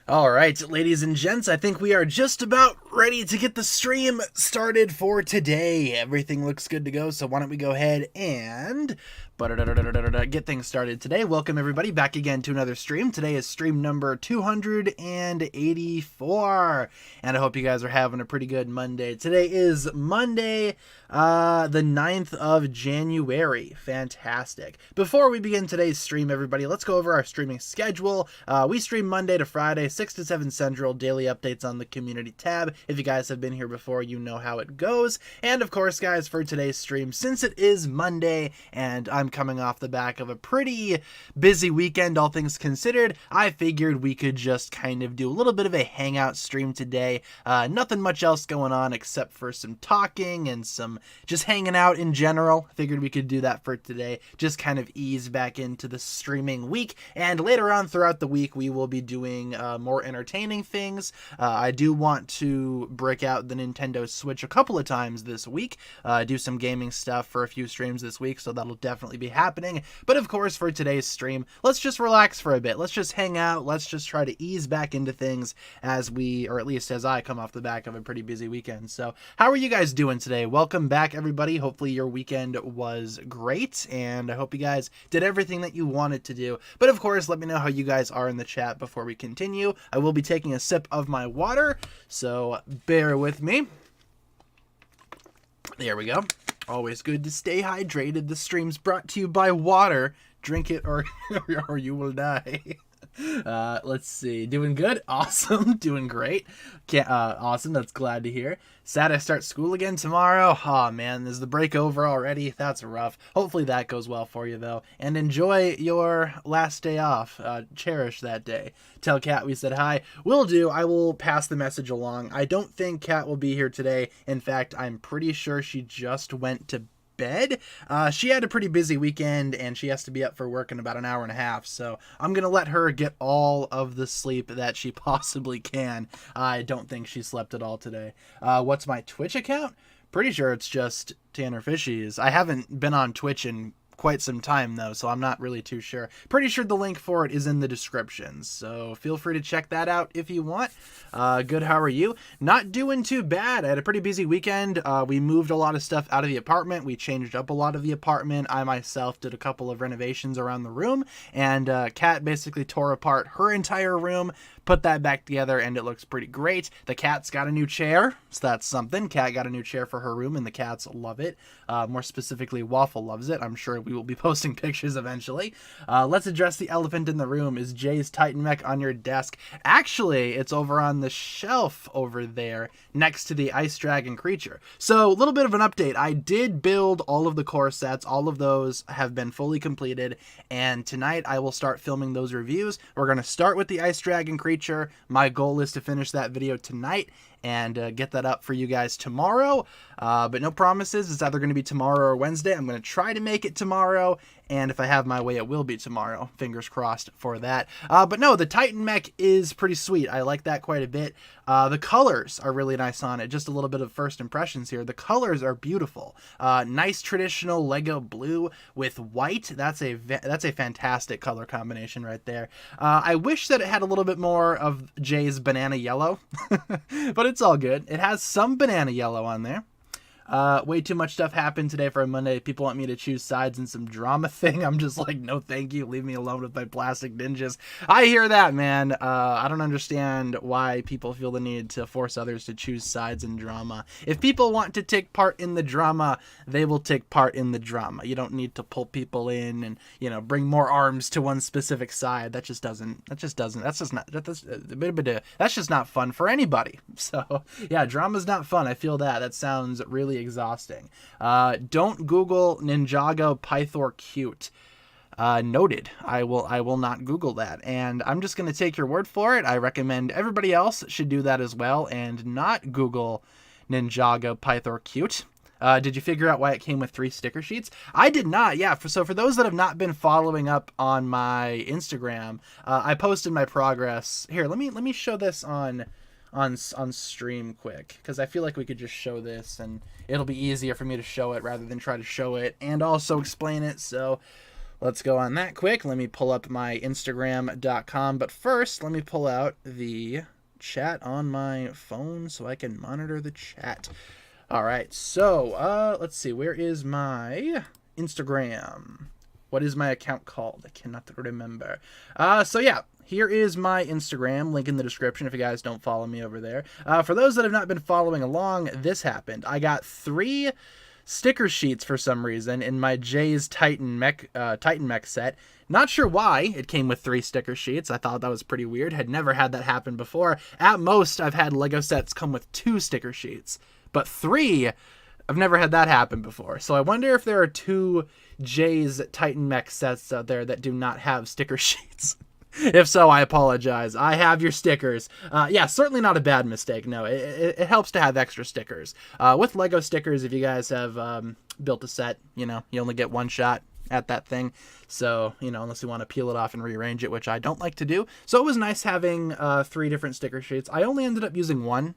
All right, ladies and gents, I think we are just about ready to get the stream started for today. Everything looks good to go, so why don't we go ahead and get things started today. Welcome everybody back again to another stream. Today is stream number 284, and I hope you guys are having a pretty good Monday. Today is Monday, the 9th of January. Fantastic. Before we begin today's stream, everybody, let's go over our streaming schedule. We stream Monday to Friday, 6 to 7 Central, daily updates on the community tab. If you guys have been here before, you know how it goes. And of course, guys, for today's stream, since it is Monday and I'm coming off the back of a pretty busy weekend, all things considered, I figured we could just kind of do a little bit of a hangout stream today. Nothing much else going on except for some talking and some just hanging out in general. I figured we could do that for today, just kind of ease back into the streaming week. And later on throughout the week, we will be doing more entertaining things. I do want to break out the Nintendo Switch a couple of times this week, do some gaming stuff for a few streams this week, so that'll definitely be happening. But of course, for today's stream, let's just relax for a bit. Let's just hang out. Let's just try to ease back into things as we, or at least as I, come off the back of a pretty busy weekend. So how are you guys doing today? Welcome back, everybody. Hopefully your weekend was great, and I hope you guys did everything that you wanted to do. But of course, let me know how you guys are in the chat before we continue. I will be taking a sip of my water, so bear with me. There we go. Always good to stay hydrated. The stream's brought to you by water. Drink it or you will die. Let's see. Doing good? Awesome. Doing great. Awesome. That's glad to hear. Sad I start school again tomorrow. Oh man, is the break over already? That's rough. Hopefully that goes well for you though. And enjoy your last day off. Cherish that day. Tell Kat we said hi. Will do. I will pass the message along. I don't think Kat will be here today. In fact, I'm pretty sure she just went to bed. She had a pretty busy weekend and she has to be up for work in about an hour and a half, so I'm gonna let her get all of the sleep that she possibly can. I don't think she slept at all today. What's my Twitch account? Pretty sure it's just TannerFishies. I haven't been on Twitch in quite some time though, so I'm not really too sure. Pretty sure the link for it is in the description, so feel free to check that out if you want. Good, how are you? Not doing too bad. I had a pretty busy weekend. We moved a lot of stuff out of the apartment. We changed up a lot of the apartment. I myself did a couple of renovations around the room, and Kat basically tore apart her entire room, put that back together, and it looks pretty great. The cat's got a new chair, so that's something. Kat got a new chair for her room, and the cats love it. More specifically, Waffle loves it. I'm sure we will be posting pictures eventually. Let's address the elephant in the room. Is Jay's Titan Mech on your desk? Actually, it's over on the shelf over there next to the Ice Dragon creature. So a little bit of an update. I did build all of the core sets. All of those have been fully completed, and tonight I will start filming those reviews. We're going to start with the Ice Dragon creature. My goal is to finish that video tonight and get that up for you guys tomorrow, but no promises. It's either going to be tomorrow or Wednesday. I'm going to try to make it tomorrow, and if I have my way, it will be tomorrow. Fingers crossed for that. But no, the Titan Mech is pretty sweet. I like that quite a bit. The colors are really nice on it. Just a little bit of first impressions here. The colors are beautiful. Nice traditional Lego blue with white. That's a fantastic color combination right there. I wish that it had a little bit more of Jay's banana yellow, but it's all good. It has some banana yellow on there. Way too much stuff happened today for a Monday. People want me to choose sides in some drama thing. I'm just like, no thank you. Leave me alone with my plastic ninjas. I hear that, man. I don't understand why people feel the need to force others to choose sides in drama. If people want to take part in the drama, they will take part in the drama. You don't need to pull people in and, you know, bring more arms to one specific side. That's just not fun for anybody. So yeah, drama's not fun. I feel that. That sounds really exhausting. Don't Google Ninjago Pythor cute. Noted. I will not Google that, and I'm just going to take your word for it. I recommend everybody else should do that as well and not Google Ninjago Pythor cute. Did you figure out why it came with 3 sticker sheets? I did not. Yeah. So for those that have not been following up on my Instagram, I posted my progress here. Let me show this on stream quick, because I feel like we could just show this and it'll be easier for me to show it rather than try to show it and also explain it. So let's go on that quick. Let me pull up my Instagram.com. But first, let me pull out the chat on my phone so I can monitor the chat. All right, so let's see. Where is my Instagram? What is my account called? I cannot remember. So yeah, here is my Instagram, link in the description if you guys don't follow me over there. For those that have not been following along, this happened. I got 3 sticker sheets for some reason in my Jay's Titan Mech set. Not sure why it came with 3 sticker sheets. I thought that was pretty weird. Had never had that happen before. At most, I've had Lego sets come with 2 sticker sheets. But 3, I've never had that happen before. So I wonder if there are 2 Jay's Titan Mech sets out there that do not have sticker sheets. If so, I apologize. I have your stickers. Yeah, certainly not a bad mistake. No, it helps to have extra stickers. With Lego stickers, if you guys have built a set, you only get 1 shot at that thing. So, unless you want to peel it off and rearrange it, which I don't like to do. So it was nice having 3 different sticker sheets. I only ended up using 1,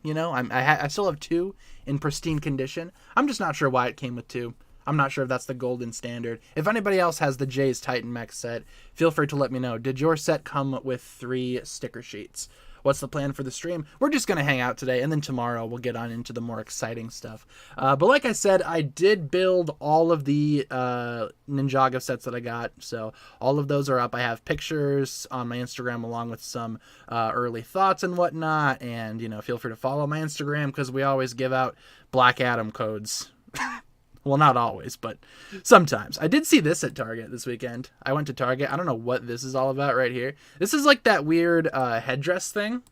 I still have 2 in pristine condition. I'm just not sure why it came with 2. I'm not sure if that's the golden standard. If anybody else has the Jay's Titan Mech set, feel free to let me know. Did your set come with 3 sticker sheets? What's the plan for the stream? We're just going to hang out today, and then tomorrow we'll get on into the more exciting stuff. But like I said, I did build all of the Ninjago sets that I got, so all of those are up. I have pictures on my Instagram along with some early thoughts and whatnot, and, feel free to follow my Instagram because we always give out Black Adam codes. Well, not always, but sometimes. I did see this at Target this weekend. I went to Target. I don't know what this is all about right here. This is like that weird headdress thing.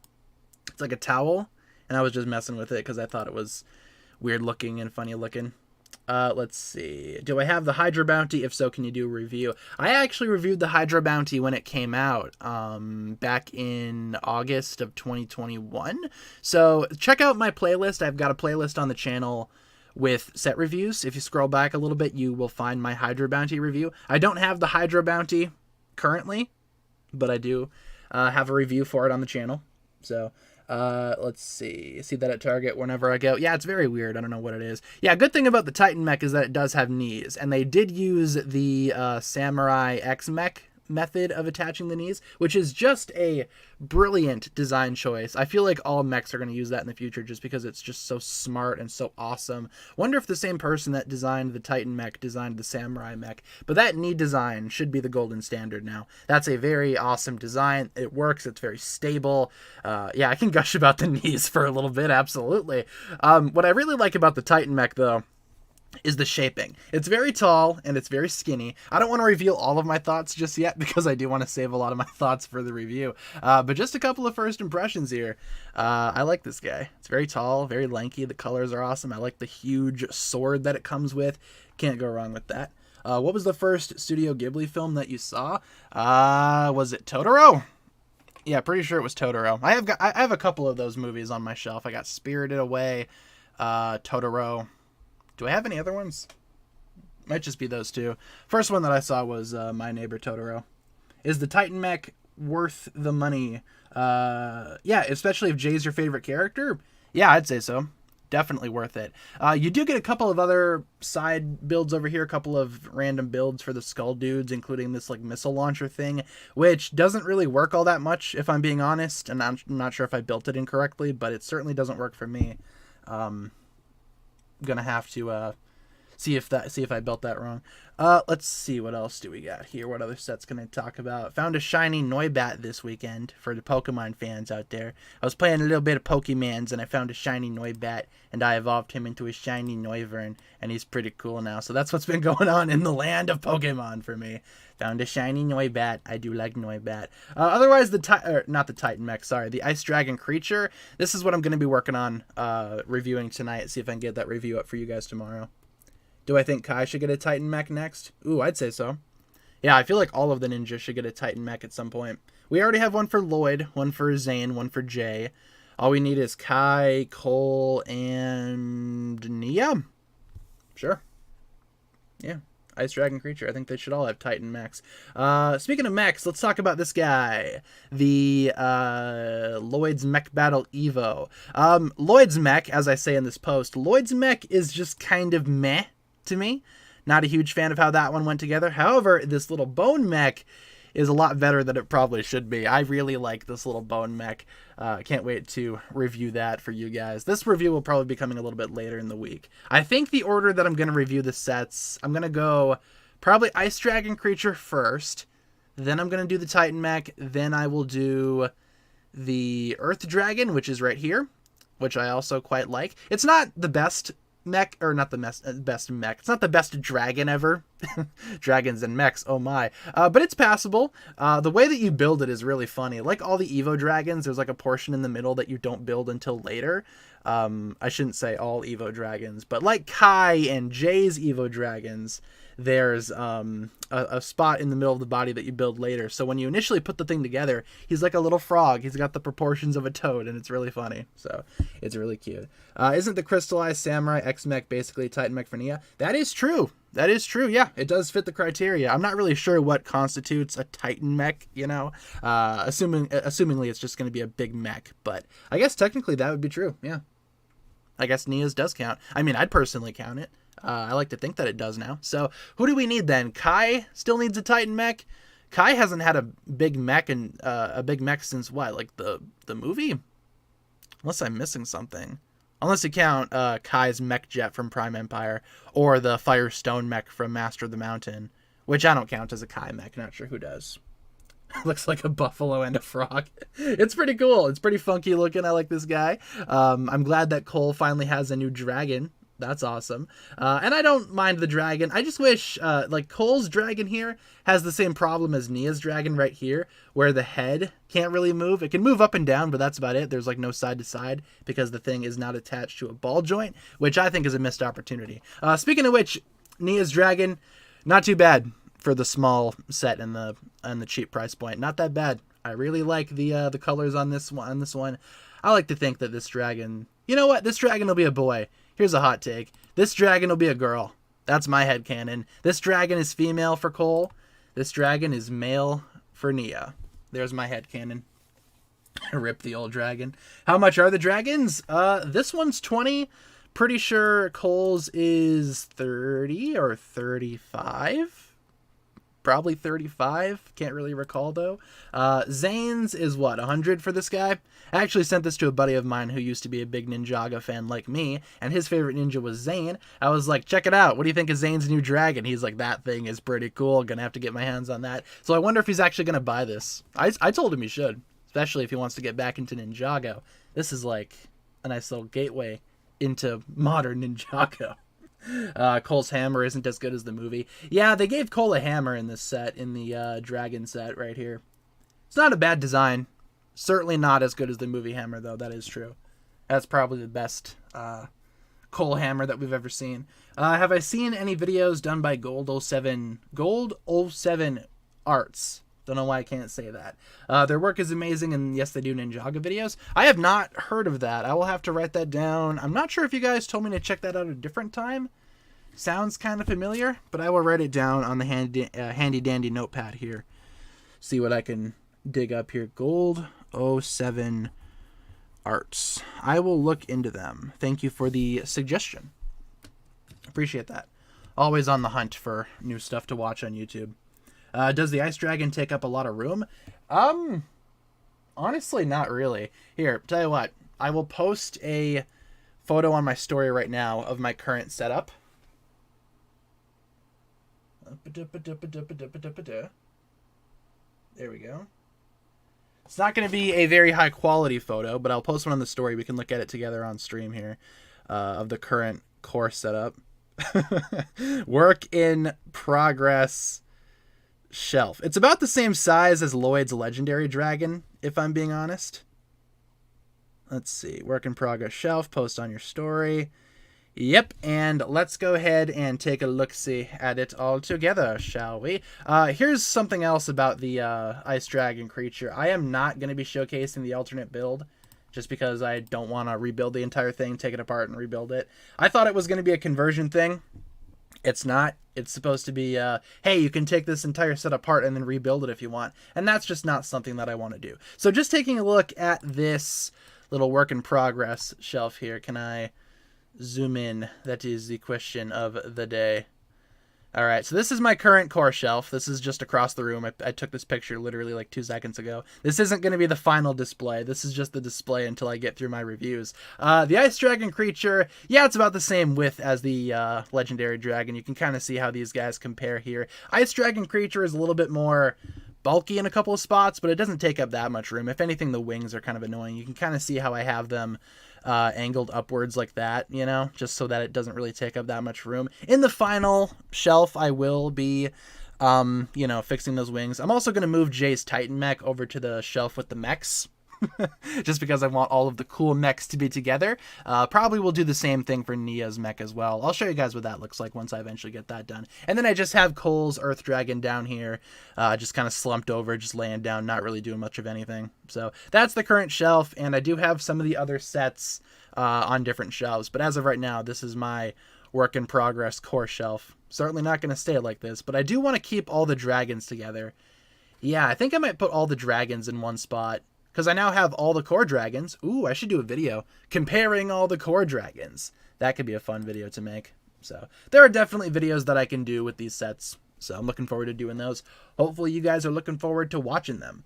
It's like a towel, and I was just messing with it because I thought it was weird looking and funny looking. Let's see. Do I have the Hydra Bounty? If so, can you do a review? I actually reviewed the Hydra Bounty when it came out back in August of 2021. So check out my playlist. I've got a playlist on the channel with set reviews. If you scroll back a little bit, you will find my Hydra Bounty review. I don't have the Hydra Bounty currently, but I do have a review for it on the channel. So let's see. See that at Target whenever I go. Yeah, it's very weird. I don't know what it is. Yeah, good thing about the Titan Mech is that it does have knees, and they did use the Samurai X Mech method of attaching the knees, which is just a brilliant design choice. I feel like all mechs are going to use that in the future just because it's just so smart and so awesome. Wonder if the same person that designed the Titan Mech designed the Samurai Mech, but that knee design should be the golden standard now. That's a very awesome design. It works. It's very stable. Yeah, I can gush about the knees for a little bit. Absolutely. What I really like about the Titan Mech though is the shaping. It's very tall and it's very skinny. I don't want to reveal all of my thoughts just yet because I do want to save a lot of my thoughts for the review. But just a couple of first impressions here. I like this guy. It's very tall, very lanky. The colors are awesome. I like the huge sword that it comes with. Can't go wrong with that. What was the first Studio Ghibli film that you saw? Was it Totoro? Yeah, pretty sure it was Totoro. I have a couple of those movies on my shelf. I got Spirited Away, Totoro. Do I have any other ones? Might just be those 2. First one that I saw was My Neighbor Totoro. Is the Titan Mech worth the money? Yeah, especially if Jay's your favorite character. Yeah, I'd say so. Definitely worth it. You do get a couple of other side builds over here, a couple of random builds for the Skull Dudes, including this like missile launcher thing, which doesn't really work all that much, if I'm being honest. And I'm not sure if I built it incorrectly, but it certainly doesn't work for me. Gonna have to see if I built that wrong. Let's see, what else do we got here? What other sets can I talk about? Found a shiny Noibat this weekend for the Pokemon fans out there. I was playing a little bit of Pokemans and I found a shiny Noibat and I evolved him into a shiny Noivern and he's pretty cool now. So that's what's been going on in the land of Pokemon for me. Found a shiny Noibat. I do like Noibat. Otherwise, not the Titan Mech, sorry, the Ice Dragon Creature. This is what I'm going to be working on reviewing tonight. See if I can get that review up for you guys tomorrow. Do I think Kai should get a Titan Mech next? Ooh, I'd say so. Yeah, I feel like all of the ninjas should get a Titan Mech at some point. We already have one for Lloyd, one for Zane, one for Jay. All we need is Kai, Cole, and Nia. Sure. Yeah. Ice Dragon Creature. I think they should all have Titan Mechs. Speaking of mechs, let's talk about this guy. The Lloyd's Mech Battle Evo. Lloyd's Mech, as I say in this post, Lloyd's Mech is just kind of meh to me. Not a huge fan of how that one went together. However, this little bone mech is a lot better than it probably should be. I really like this little bone mech. Can't wait to review that for you guys. This review will probably be coming a little bit later in the week. I think the order that I'm going to review the sets, I'm going to go probably Ice Dragon Creature first. Then I'm going to do the Titan Mech. Then I will do the Earth Dragon, which is right here, which I also quite like. It's not the best mech, or not the best mech. It's not the best dragon ever. Dragons and mechs, oh my. But it's passable. The way that you build it is really funny. Like all the Evo dragons, there's like a portion in the middle that you don't build until later. I shouldn't say all Evo dragons, but like Kai and Jay's Evo dragons, there's a spot in the middle of the body that you build later. So when you initially put the thing together, he's like a little frog. He's got the proportions of a toad, and it's really funny. So it's really cute. Isn't the Crystallized Samurai X-Mech basically Titan Mech for Nia? That is true. That is true. Yeah, it does fit the criteria. I'm not really sure what constitutes a Titan Mech, you know, assumingly it's just going to be a big mech. But I guess technically that would be true. Yeah. I guess Nia's does count. I mean, I'd personally count it. I like to think that it does now. So who do we need then? Kai still needs a Titan Mech. Kai hasn't had a big mech since what? Like the movie? Unless I'm missing something. Unless you count Kai's mech jet from Prime Empire or the Firestone mech from Master of the Mountain, which I don't count as a Kai mech. Not sure who does. Looks like a buffalo and a frog. It's pretty cool. It's pretty funky looking. I like this guy. I'm glad that Cole finally has a new dragon. That's awesome. And I don't mind the dragon. I just wish, like, Cole's dragon here has the same problem as Nia's dragon right here, where the head can't really move. It can move up and down, but that's about it. There's, like, no side to side because the thing is not attached to a ball joint, which I think is a missed opportunity. Speaking of which, Nia's dragon, not too bad for the small set and the cheap price point. Not that bad. I really like the colors on this one. I like to think that this dragon, you know what? This dragon will be a boy. Here's a hot take. This dragon will be a girl. That's my headcanon. This dragon is female for Cole. This dragon is male for Nia. There's my headcanon. Rip the old dragon. How much are the dragons? This one's 20. Pretty sure Cole's is 30 or 35. Probably 35. Can't really recall though. Zane's is what, 100 for this guy? I actually sent this to a buddy of mine who used to be a big Ninjago fan like me, and his favorite ninja was Zane. I was like, check it out. What do you think of Zane's new dragon? He's like, that thing is pretty cool. Gonna have to get my hands on that. So I wonder if he's actually gonna buy this. I told him he should, especially if he wants to get back into Ninjago. This is like a nice little gateway into modern Ninjago. Cole's hammer isn't as good as the movie. Yeah, they gave Cole a hammer in this set, in the dragon set right here. It's not a bad design. Certainly not as good as the movie hammer, though. That is true. That's probably the best Cole hammer that we've ever seen. Have I seen any videos done by Gold07 Arts? Don't know why I can't say that. Their work is amazing, and yes, they do Ninjago videos. I have not heard of that. I will have to write that down. I'm not sure if you guys told me to check that out at a different time. Sounds kind of familiar, but I will write it down on the handy-dandy notepad here. See what I can dig up here. Gold07 Arts. I will look into them. Thank you for the suggestion. Appreciate that. Always on the hunt for new stuff to watch on YouTube. Does the Ice Dragon take up a lot of room? Honestly, not really. Here, tell you what. I will post a photo on my story right now of my current setup. There we go. It's not going to be a very high quality photo, but I'll post one on the story. We can look at it together on stream here of the current core setup. Work in progress shelf. It's about the same size as Lloyd's legendary dragon, if I'm being honest. Let's see. Work in progress shelf. Post on your story. Yep, and let's go ahead and take a look-see at it all together, shall we? Here's something else about the Ice Dragon creature. I am not going to be showcasing the alternate build, just because I don't want to rebuild the entire thing, take it apart, and rebuild it. I thought it was going to be a conversion thing. It's not. It's supposed to be, hey, you can take this entire set apart and then rebuild it if you want. And that's just not something that I want to do. So just taking a look at this little work in progress shelf here, can I zoom in? That is the question of the day. All right, so this is my current core shelf. This is just across the room. I took this picture literally like 2 seconds ago. This isn't going to be the final display. This is just the display until I get through my reviews. The Ice Dragon creature, yeah, it's about the same width as the Legendary Dragon. You can kind of see how these guys compare here. Ice Dragon creature is a little bit more bulky in a couple of spots, but it doesn't take up that much room. If anything, the wings are kind of annoying. You can kind of see how I have them angled upwards like that, you know, just so that it doesn't really take up that much room. In the final shelf, I will be, you know, fixing those wings. I'm also going to move Jay's Titan mech over to the shelf with the mechs. Just because I want all of the cool mechs to be together. Probably will do the same thing for Nia's mech as well. I'll show you guys what that looks like once I eventually get that done. And then I just have Cole's Earth Dragon down here, just kind of slumped over, just laying down, not really doing much of anything. So that's the current shelf, and I do have some of the other sets on different shelves. But as of right now, this is my work in progress core shelf. Certainly not going to stay like this, but I do want to keep all the dragons together. Yeah, I think I might put all the dragons in one spot, because I now have all the core dragons. Ooh, I should do a video comparing all the core dragons. That could be a fun video to make. So there are definitely videos that I can do with these sets. So I'm looking forward to doing those. Hopefully you guys are looking forward to watching them.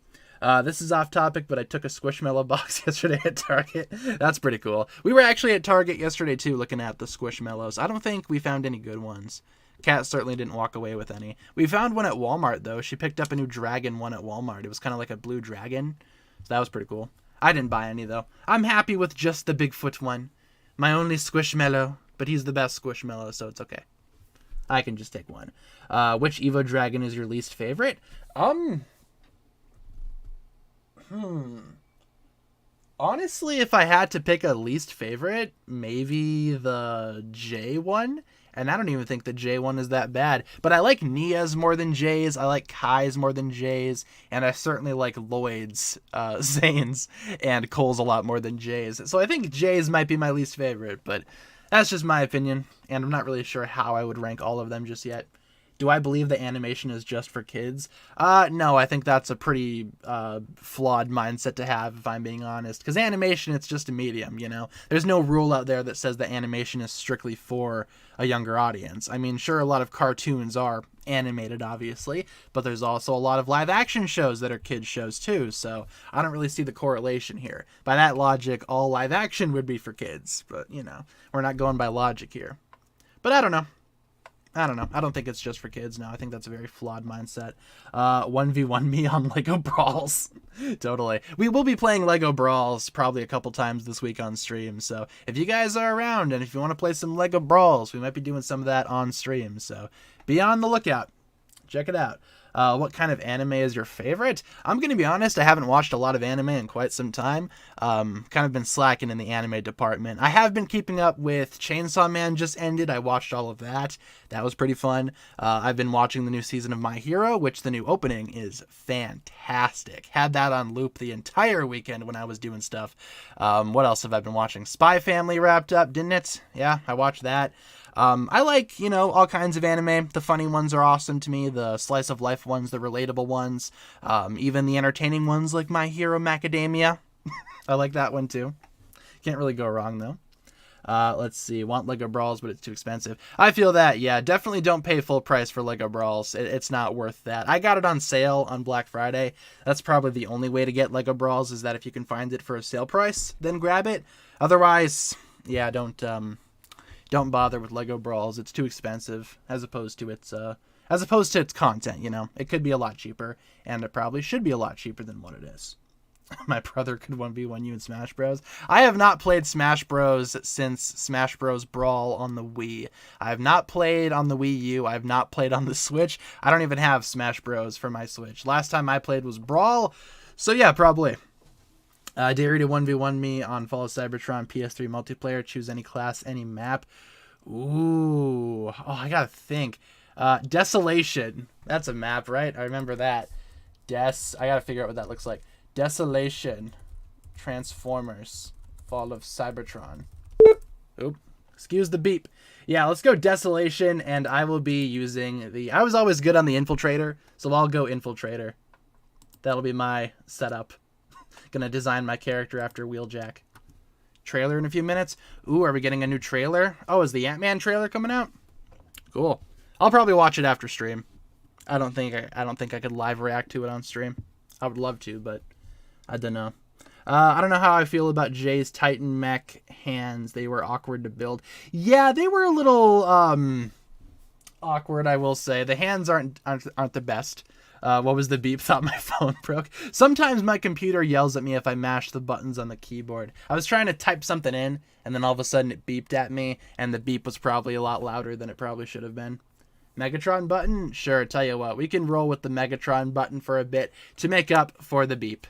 This is off topic, but I took a Squishmallow box yesterday at Target. That's pretty cool. We were actually at Target yesterday too, looking at the Squishmallows. I don't think we found any good ones. Kat certainly didn't walk away with any. We found one at Walmart though. She picked up a new dragon one at Walmart. It was kind of like a blue dragon. So that was pretty cool. I didn't buy any, though. I'm happy with just the Bigfoot one. My only Squishmallow, but he's the best Squishmallow, so it's okay. I can just take one. Which Evo Dragon is your least favorite? Honestly, if I had to pick a least favorite, maybe the J one. And I don't even think the J one is that bad. But I like Nia's more than Jay's. I like Kai's more than Jay's. And I certainly like Lloyd's, Zane's, and Cole's a lot more than Jay's. So I think Jay's might be my least favorite. But that's just my opinion. And I'm not really sure how I would rank all of them just yet. Do I believe the animation is just for kids? No, I think that's a pretty flawed mindset to have, if I'm being honest. Because animation, it's just a medium, you know? There's no rule out there that says that animation is strictly for a younger audience. I mean, sure, a lot of cartoons are animated, obviously, but there's also a lot of live-action shows that are kids' shows, too, so I don't really see the correlation here. By that logic, all live-action would be for kids, but, you know, we're not going by logic here. But I don't know. I don't think it's just for kids. No, I think that's a very flawed mindset. 1v1 me on Lego Brawls. Totally. We will be playing Lego Brawls probably a couple times this week on stream. So if you guys are around and if you want to play some Lego Brawls, we might be doing some of that on stream. So be on the lookout. Check it out. What kind of anime is your favorite? I'm going to be honest, I haven't watched a lot of anime in quite some time. Kind of been slacking in the anime department. I have been keeping up with Chainsaw Man just ended. I watched all of that. That was pretty fun. I've been watching the new season of My Hero, which the new opening is fantastic. Had that on loop the entire weekend when I was doing stuff. What else have I been watching? Spy Family wrapped up, didn't it? Yeah, I watched that. I like, you know, all kinds of anime. The funny ones are awesome to me. The slice of life ones, the relatable ones. Even the entertaining ones like My Hero Macadamia. I like that one too. Can't really go wrong though. Let's see. Want Lego Brawls, but it's too expensive. I feel that, yeah. Definitely don't pay full price for Lego Brawls. It's not worth that. I got it on sale on Black Friday. That's probably the only way to get Lego Brawls, is that if you can find it for a sale price, then grab it. Otherwise, yeah, don't bother with Lego Brawls. It's too expensive as opposed to its content, you know. It could be a lot cheaper, and it probably should be a lot cheaper than what it is. My brother could 1v1 you in Smash Bros. I have not played Smash Bros since Smash Bros Brawl on the Wii. I have not played on the Wii U. I have not played on the Switch. I don't even have Smash Bros for my Switch. Last time I played was Brawl. So yeah, probably. Dare you to 1v1 me on Fall of Cybertron PS3 multiplayer. Choose any class, any map. Ooh. Oh, I gotta think. Desolation. That's a map, right? I remember that. I gotta figure out what that looks like. Desolation. Transformers. Fall of Cybertron. Oop. Excuse the beep. Yeah, let's go Desolation, and I will be using the... I was always good on the Infiltrator, so I'll go Infiltrator. That'll be my setup. Gonna design my character after Wheeljack. Trailer in a few minutes. Ooh, are we getting a new trailer? Oh, is the Ant-Man trailer coming out? Cool. I'll probably watch it after stream. I don't think I could live react to it on stream. I would love to, but I don't know. I don't know how I feel about Jay's Titan Mech hands. They were awkward to build. Yeah, they were a little awkward, I will say. The hands aren't the best. What was the beep? Thought my phone broke. Sometimes my computer yells at me if I mash the buttons on the keyboard. I was trying to type something in, and then all of a sudden it beeped at me, and the beep was probably a lot louder than it probably should have been. Megatron button? Sure, tell you what. We can roll with the Megatron button for a bit to make up for the beep.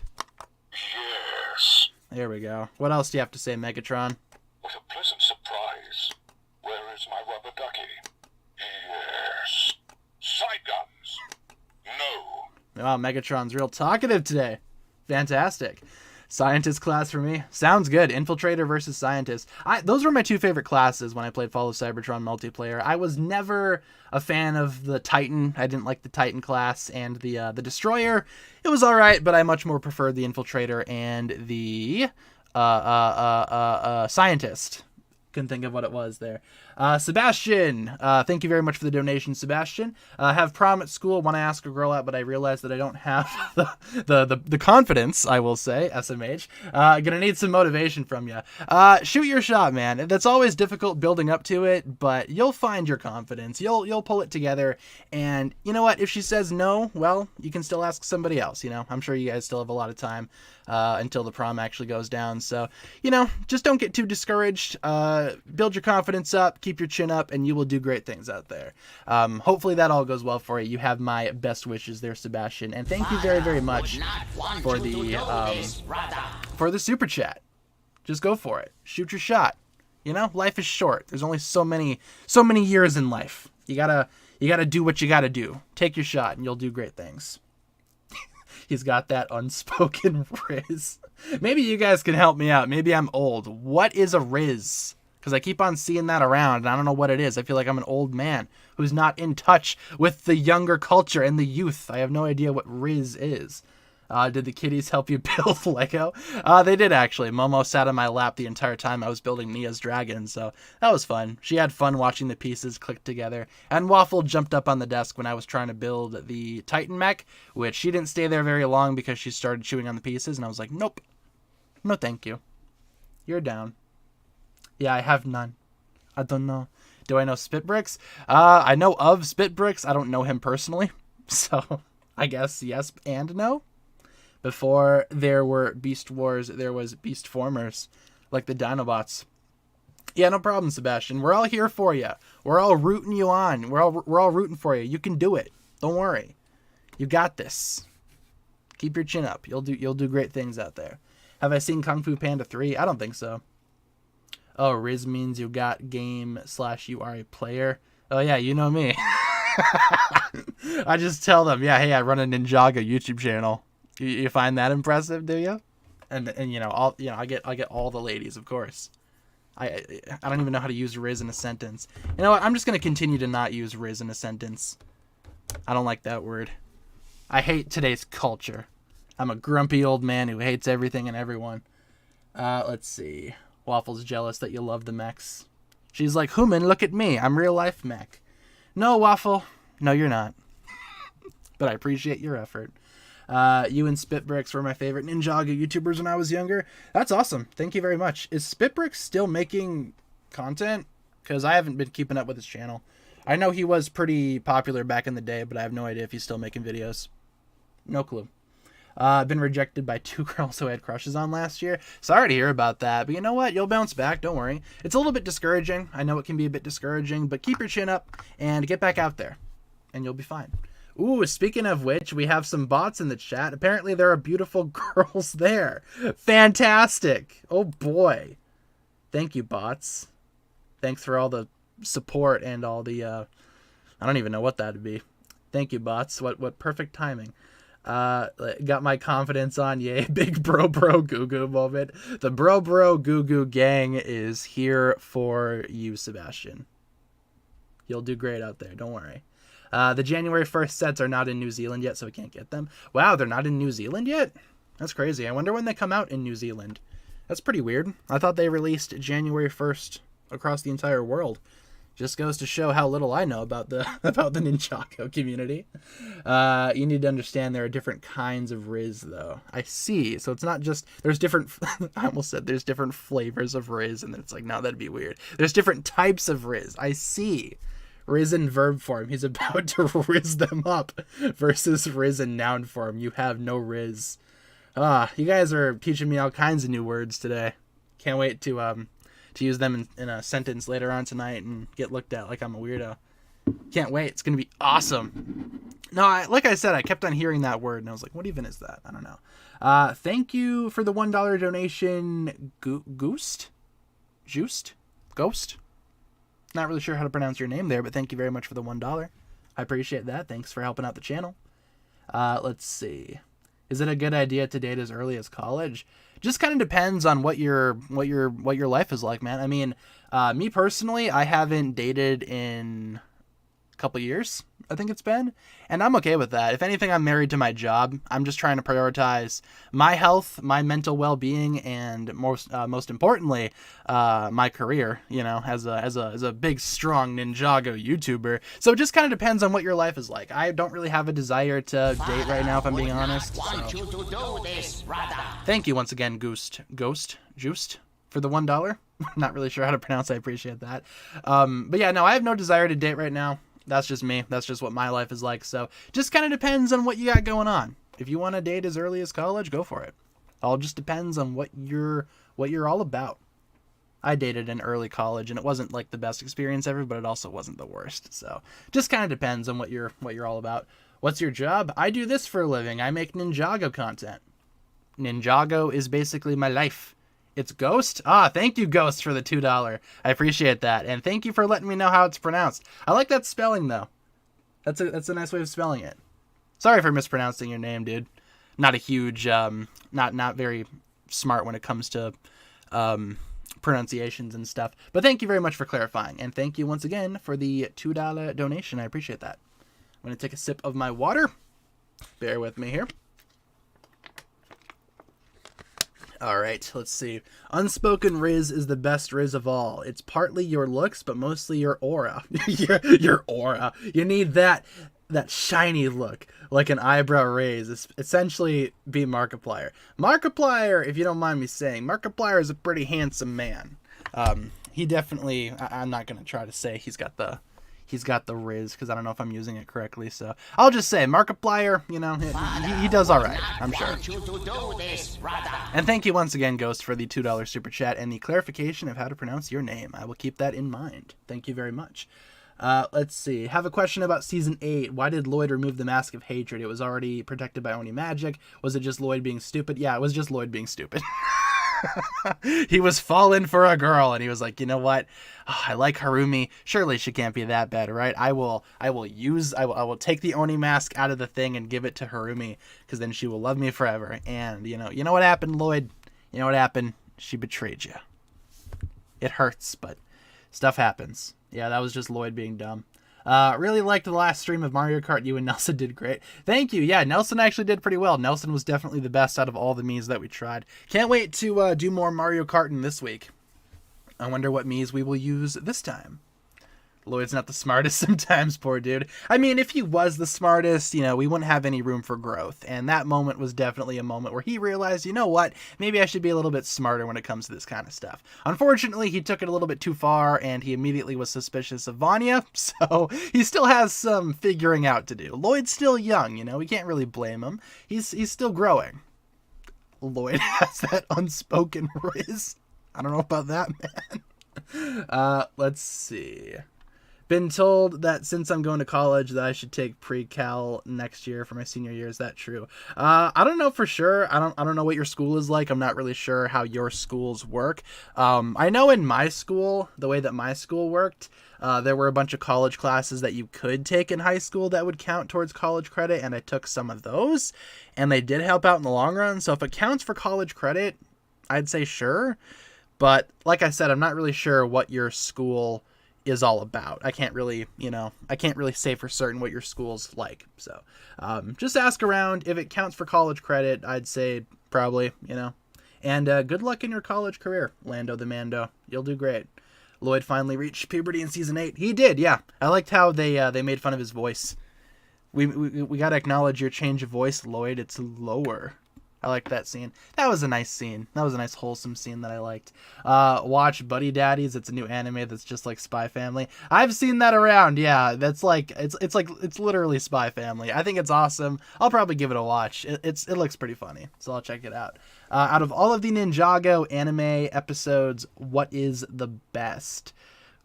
Yes. There we go. What else do you have to say, Megatron? What a pleasant surprise. Where is my rubber ducky? Yes. Side guns. No. Wow, Megatron's real talkative today. Fantastic. Scientist class for me. Sounds good. Infiltrator versus Scientist. Those were my two favorite classes when I played Fall of Cybertron multiplayer. I was never a fan of the Titan. I didn't like the Titan class, and the Destroyer. It was all right, but I much more preferred the Infiltrator and the Scientist. Couldn't think of what it was there. Sebastian, thank you very much for the donation, Sebastian. Have prom at school, want to ask a girl out, but I realize that I don't have the confidence, I will say, SMH. Gonna need some motivation from you. Shoot your shot, man. That's always difficult building up to it, but you'll find your confidence. You'll pull it together, and you know what? If she says no, well, you can still ask somebody else, you know? I'm sure you guys still have a lot of time until the prom actually goes down, so, you know, just don't get too discouraged. Build your confidence up, keep your chin up, and you will do great things out there. Hopefully that all goes well for you. You have my best wishes there, Sebastian, and thank you very, very much for the super chat. Just go for it. Shoot your shot. You know, life is short. There's only so many years in life. You gotta do what you gotta do. Take your shot, and you'll do great things. He's got that unspoken riz. Maybe you guys can help me out. Maybe I'm old. What is a riz? Because I keep on seeing that around, and I don't know what it is. I feel like I'm an old man who's not in touch with the younger culture and the youth. I have no idea what riz is. Did the kitties help you build Lego? They did, actually. Momo sat on my lap the entire time I was building Nia's dragon, so that was fun. She had fun watching the pieces click together. And Waffle jumped up on the desk when I was trying to build the Titan Mech, which she didn't stay there very long because she started chewing on the pieces, and I was like, nope. No, thank you. You're down. Yeah, I have none. I don't know. Do I know Spitbricks? I know of Spitbricks. I don't know him personally. So, I guess yes and no. Before there were Beast Wars, there was Beast Formers, like the Dinobots. Yeah, no problem, Sebastian. We're all here for you. We're all rooting you on. We're all rooting for you. You can do it. Don't worry. You got this. Keep your chin up. You'll do great things out there. Have I seen Kung Fu Panda 3? I don't think so. Oh, Riz means you got game / you are a player. Oh yeah, you know me. I just tell them, yeah, hey, I run a Ninjago YouTube channel. You find that impressive, do you? And you know, I get all the ladies, of course. I don't even know how to use Riz in a sentence. You know what? I'm just gonna continue to not use Riz in a sentence. I don't like that word. I hate today's culture. I'm a grumpy old man who hates everything and everyone. Let's see. Waffle's jealous that you love the mechs. She's like, Human, look at me. I'm real life mech. No, Waffle. No, you're not. But I appreciate your effort. You and Spitbricks were my favorite Ninjago YouTubers when I was younger. That's awesome. Thank you very much. Is Spitbricks still making content? Because I haven't been keeping up with his channel. I know he was pretty popular back in the day, but I have no idea if he's still making videos. No clue. Been rejected by 2 girls who I had crushes on last year. Sorry to hear about that, but you know what? You'll bounce back. Don't worry. It's a little bit discouraging. I know it can be a bit discouraging, but keep your chin up and get back out there, and you'll be fine. Ooh, speaking of which, we have some bots in the chat. Apparently, there are beautiful girls there. Fantastic. Oh, boy. Thank you, bots. Thanks for all the support and all the, I don't even know what that would be. Thank you, bots. What perfect timing. Got my confidence on. Yay, big bro goo goo moment. The bro goo goo gang is here for you, Sebastian. You'll do great out there. Don't worry. The January 1st sets are not in New Zealand yet, so we can't get them. Wow, they're not in New Zealand yet? That's crazy. I wonder when they come out in New Zealand. That's pretty weird. I thought they released January 1st across the entire world. Just goes to show how little I know about the about the Ninjago community. You need to understand there are different kinds of Riz, though. I see. So it's not just there's different. I almost said there's different flavors of Riz, and then it's like, no, that'd be weird. There's different types of Riz. I see. Riz in verb form. He's about to riz them up. Versus Riz in noun form. You have no Riz. You guys are teaching me all kinds of new words today. Can't wait to use them in a sentence later on tonight and get looked at like I'm a weirdo. Can't wait. It's going to be awesome. No, like I said, I kept on hearing that word, and I was like, what even is that? I don't know. Thank you for the $1 donation, Ghost? Not really sure how to pronounce your name there, but thank you very much for the $1. I appreciate that. Thanks for helping out the channel. Let's see. Is it a good idea to date as early as college? Just kind of depends on what your life is like, man. I mean, me personally, I haven't dated in a couple years, I think it's been, and I'm okay with that. If anything, I'm married to my job. I'm just trying to prioritize my health, my mental well-being, and most importantly, my career. You know, as a big, strong Ninjago YouTuber. So it just kind of depends on what your life is like. I don't really have a desire to date right now, if I'm being honest. So. Thank you once again, Ghost, Juiced, for the $1. Not really sure how to pronounce. I appreciate that. But yeah, no, I have no desire to date right now. That's just me. That's just what my life is like. So just kind of depends on what you got going on. If you want to date as early as college, go for it. All just depends on what you're all about. I dated in early college, and it wasn't like the best experience ever, but it also wasn't the worst. So just kind of depends on what you're all about. What's your job? I do this for a living. I make Ninjago content. Ninjago is basically my life. It's Ghost? Thank you, Ghost, for the $2. I appreciate that. And thank you for letting me know how it's pronounced. I like that spelling, though. That's a nice way of spelling it. Sorry for mispronouncing your name, dude. Not a huge, not very smart when it comes to pronunciations and stuff. But thank you very much for clarifying. And thank you once again for the $2 donation. I appreciate that. I'm going to take a sip of my water. Bear with me here. All right, let's see. Unspoken Riz is the best Riz of all. It's partly your looks, but mostly your aura. your aura. You need that shiny look, like an eyebrow raise. It's essentially be Markiplier. Markiplier, if you don't mind me saying, Markiplier is a pretty handsome man. He definitely, I'm not going to try to say he's got the Riz, because I don't know if I'm using it correctly, so I'll just say Markiplier, you know, he does all right, I'm sure. And thank you once again, Ghost, for the $2 super chat and the clarification of how to pronounce your name. I will keep that in mind. Thank you very much. Let's see. Have a question about Season 8. Why did Lloyd remove the Mask of Hatred? It was already protected by Oni magic. Was it just Lloyd being stupid? Yeah, it was just Lloyd being stupid. He was falling for a girl, and he was like, you know what? Oh, I like Harumi. Surely she can't be that bad, right? I will take the Oni mask out of the thing and give it to Harumi, because then she will love me forever. And you know what happened, Lloyd? You know what happened? She betrayed you. It hurts, but stuff happens. Yeah, that was just Lloyd being dumb. Really liked the last stream of Mario Kart. You and Nelson did great. Thank you. Yeah, Nelson actually did pretty well. Nelson was definitely the best out of all the Miis that we tried. Can't wait to do more Mario Karting this week. I wonder what Miis we will use this time. Lloyd's not the smartest sometimes, poor dude. I mean, if he was the smartest, you know, we wouldn't have any room for growth. And that moment was definitely a moment where he realized, you know what, maybe I should be a little bit smarter when it comes to this kind of stuff. Unfortunately, he took it a little bit too far, and he immediately was suspicious of Vanya, so he still has some figuring out to do. Lloyd's still young, you know, we can't really blame him. He's still growing. Lloyd has that unspoken Riz. I don't know about that, man. Let's see. Been told that since I'm going to college that I should take pre-cal next year for my senior year. Is that true? I don't know for sure. I don't know what your school is like. I'm not really sure how your schools work. I know in my school, the way that my school worked, there were a bunch of college classes that you could take in high school that would count towards college credit, and I took some of those, and they did help out in the long run. So if it counts for college credit, I'd say sure. But like I said, I'm not really sure what your school is all about. I can't really say for certain what your school's like. So just ask around. If it counts for college credit, I'd say probably, you know. And good luck in your college career, Lando the Mando. You'll do great. Lloyd finally reached puberty in season 8. He did, yeah. I liked how they made fun of his voice. We gotta acknowledge your change of voice, Lloyd. It's lower. I liked that scene. That was a nice scene. That was a nice wholesome scene that I liked. Watch Buddy Daddies. It's a new anime that's just like Spy Family. I've seen that around. Yeah, that's like it's literally Spy Family. I think it's awesome. I'll probably give it a watch. It looks pretty funny, so I'll check it out. Out of all of the Ninjago anime episodes, what is the best?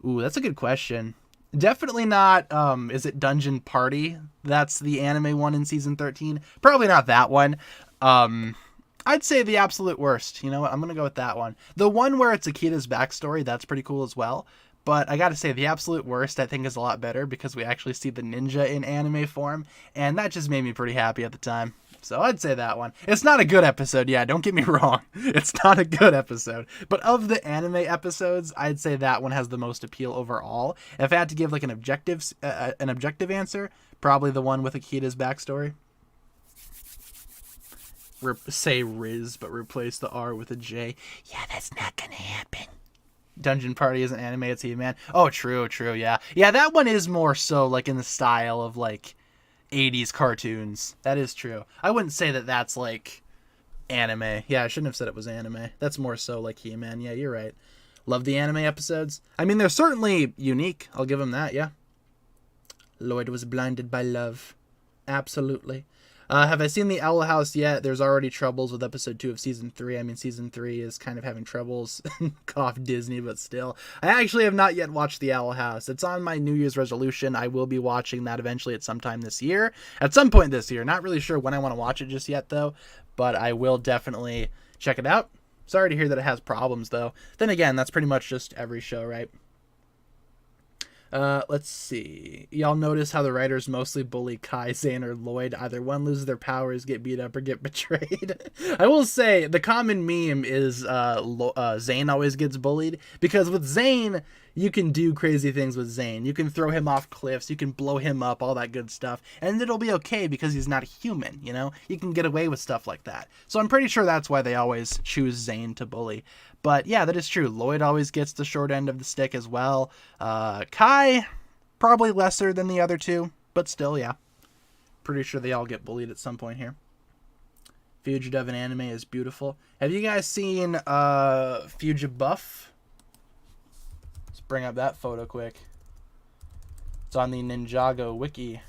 Ooh, that's a good question. Definitely not, is it Dungeon Party? That's the anime one in season 13. Probably not that one. I'd say the absolute worst. You know what? I'm going to go with that one. The one where it's Akita's backstory, that's pretty cool as well. But I got to say, the absolute worst, I think, is a lot better because we actually see the ninja in anime form. And that just made me pretty happy at the time. So I'd say that one. It's not a good episode. Yeah, don't get me wrong. It's not a good episode. But of the anime episodes, I'd say that one has the most appeal overall. If I had to give like an objective answer, probably the one with Akita's backstory. Say Riz, but replace the R with a J. Yeah, that's not gonna happen. Dungeon Party isn't anime, it's He-Man. Oh, true, yeah. Yeah, that one is more so like in the style of like 80s cartoons. That is true. I wouldn't say that that's like anime. Yeah, I shouldn't have said it was anime. That's more so like He-Man. Yeah, you're right. Love the anime episodes. I mean, they're certainly unique. I'll give them that, yeah. Lloyd was blinded by love. Absolutely. Have I seen the Owl House yet? There's already troubles with episode 2 of season 3. I mean, season 3 is kind of having troubles. Cough Disney, but still. I actually have not yet watched the Owl House. It's on my New Year's resolution. I will be watching that eventually at some time this year. At some point this year. Not really sure when I want to watch it just yet, though. But I will definitely check it out. Sorry to hear that it has problems, though. Then again, that's pretty much just every show, right? Let's see. Y'all notice how the writers mostly bully Kai, Zane, or Lloyd. Either one loses their powers, get beat up, or get betrayed. I will say, the common meme is Zane always gets bullied. Because with Zane, you can do crazy things with Zane. You can throw him off cliffs, you can blow him up, all that good stuff. And it'll be okay because he's not a human, you know? You can get away with stuff like that. So I'm pretty sure that's why they always choose Zane to bully. But yeah, that is true. Lloyd always gets the short end of the stick as well. Kai, probably lesser than the other two, but still, yeah. Pretty sure they all get bullied at some point here. Fugitive in anime is beautiful. Have you guys seen Fugibuff? Let's bring up that photo quick. It's on the Ninjago wiki.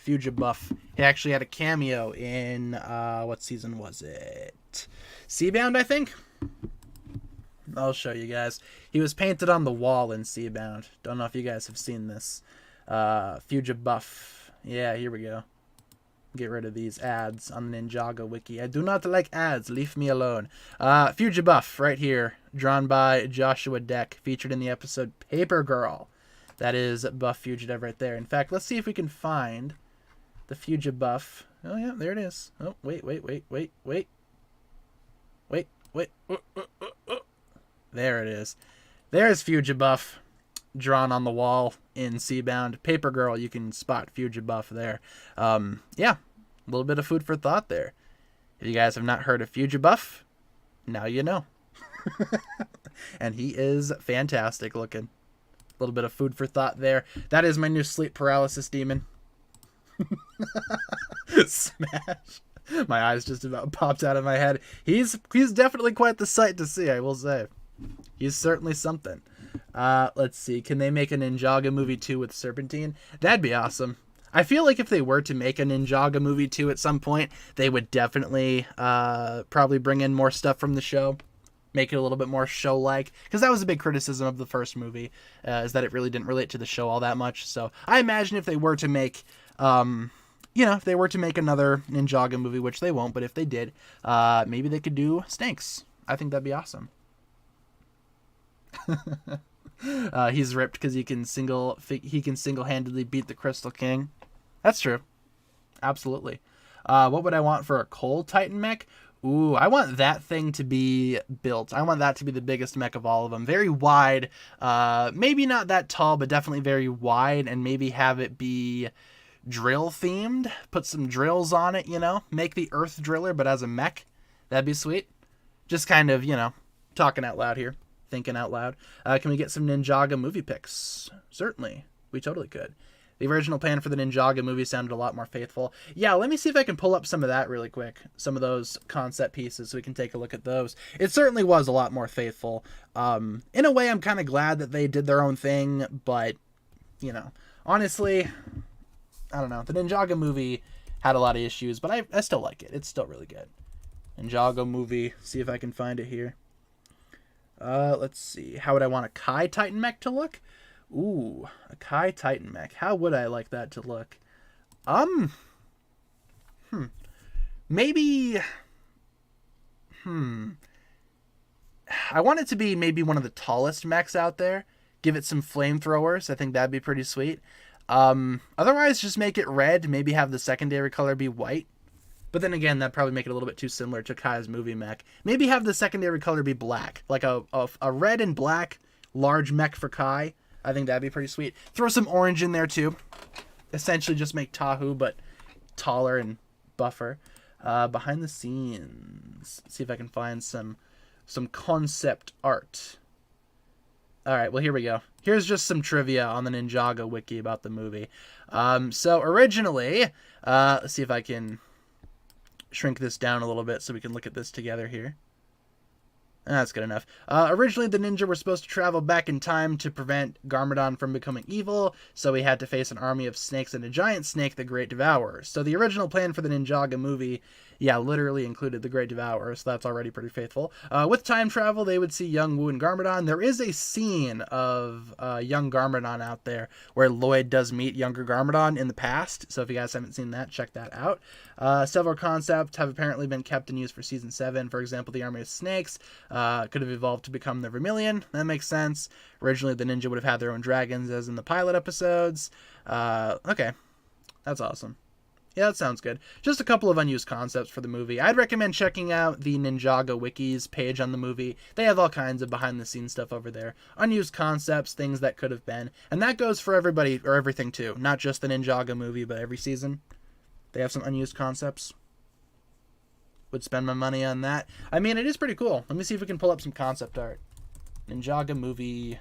Fugibuff. He actually had a cameo in, what season was it? Seabound, I think? I'll show you guys. He was painted on the wall in Seabound. Don't know if you guys have seen this. Fugibuff. Yeah, here we go. Get rid of these ads on the Ninjago wiki. I do not like ads. Leave me alone. Fugibuff, right here. Drawn by Joshua Deck. Featured in the episode Paper Girl. That is Buff Fugitive right there. In fact, let's see if we can find the Fugibuff. Oh, yeah, there it is. Oh, wait. There it is. There's Fugibuff drawn on the wall in Seabound. Paper Girl, you can spot Fugibuff there. Yeah, a little bit of food for thought there. If you guys have not heard of Fugibuff, now you know. And he is fantastic looking. A little bit of food for thought there. That is my new sleep paralysis demon. Smash. My eyes just about popped out of my head. He's definitely quite the sight to see, I will say. He's certainly something. Let's see. Can they make a Ninjago movie 2 with Serpentine? That'd be awesome. I feel like if they were to make a Ninjago movie 2 at some point, they would definitely probably bring in more stuff from the show. Make it a little bit more show-like. Because that was a big criticism of the first movie, is that it really didn't relate to the show all that much. So I imagine if they were to make... if they were to make another Ninjago movie, which they won't, but if they did, maybe they could do Stinks. I think that'd be awesome. He's ripped because he can single-handedly beat the Crystal King. That's true. Absolutely. What would I want for a Coal Titan mech? Ooh, I want that thing to be built. I want that to be the biggest mech of all of them. Very wide. Maybe not that tall, but definitely very wide, and maybe have it be drill themed. Put some drills on it, Make the Earth Driller, but as a mech. That'd be sweet. Just kind of, talking out loud here. thinking out loud. Can we get some Ninjago movie pics? Certainly. We totally could. The original plan for the Ninjago movie sounded a lot more faithful. Yeah, let me see if I can pull up some of that really quick. Some of those concept pieces so we can take a look at those. It certainly was a lot more faithful. In a way, I'm kind of glad that they did their own thing, but, you know, honestly, I don't know. The Ninjago movie had a lot of issues, but I still like it. It's still really good. Ninjago movie. See if I can find it here. Let's see. How would I want a Kai Titan mech to look? Ooh, a Kai Titan mech. How would I like that to look? Maybe... I want it to be maybe one of the tallest mechs out there. Give it some flamethrowers. I think that'd be pretty sweet. Otherwise, just make it red. Maybe have the secondary color be white. But then again, that'd probably make it a little bit too similar to Kai's movie mech. Maybe have the secondary color be black. Like a red and black large mech for Kai. I think that'd be pretty sweet. Throw some orange in there too. Essentially just make Tahu, but taller and buffer. Behind the scenes. See if I can find some concept art. Alright, well here we go. Here's just some trivia on the Ninjago wiki about the movie. So originally, let's see if I can shrink this down a little bit so we can look at this together here. That's good enough. Originally, the ninja were supposed to travel back in time to prevent Garmadon from becoming evil, so he had to face an army of snakes and a giant snake, the Great Devourer. So the original plan for the Ninjago movie, yeah, literally included the Great Devourer, so that's already pretty faithful. With time travel, they would see young Wu and Garmadon. There is a scene of young Garmadon out there where Lloyd does meet younger Garmadon in the past, so if you guys haven't seen that, check that out. Several concepts have apparently been kept in use for Season 7. For example, the Army of Snakes could have evolved to become the Vermilion. That makes sense. Originally, the ninja would have had their own dragons, as in the pilot episodes. Okay. That's awesome. Yeah, that sounds good. Just a couple of unused concepts for the movie. I'd recommend checking out the Ninjago Wiki's page on the movie. They have all kinds of behind-the-scenes stuff over there. Unused concepts, things that could have been. And that goes for everybody, or everything too. Not just the Ninjago movie, but every season. They have some unused concepts. Would spend my money on that. I mean, it is pretty cool. Let me see if we can pull up some concept art. Ninjago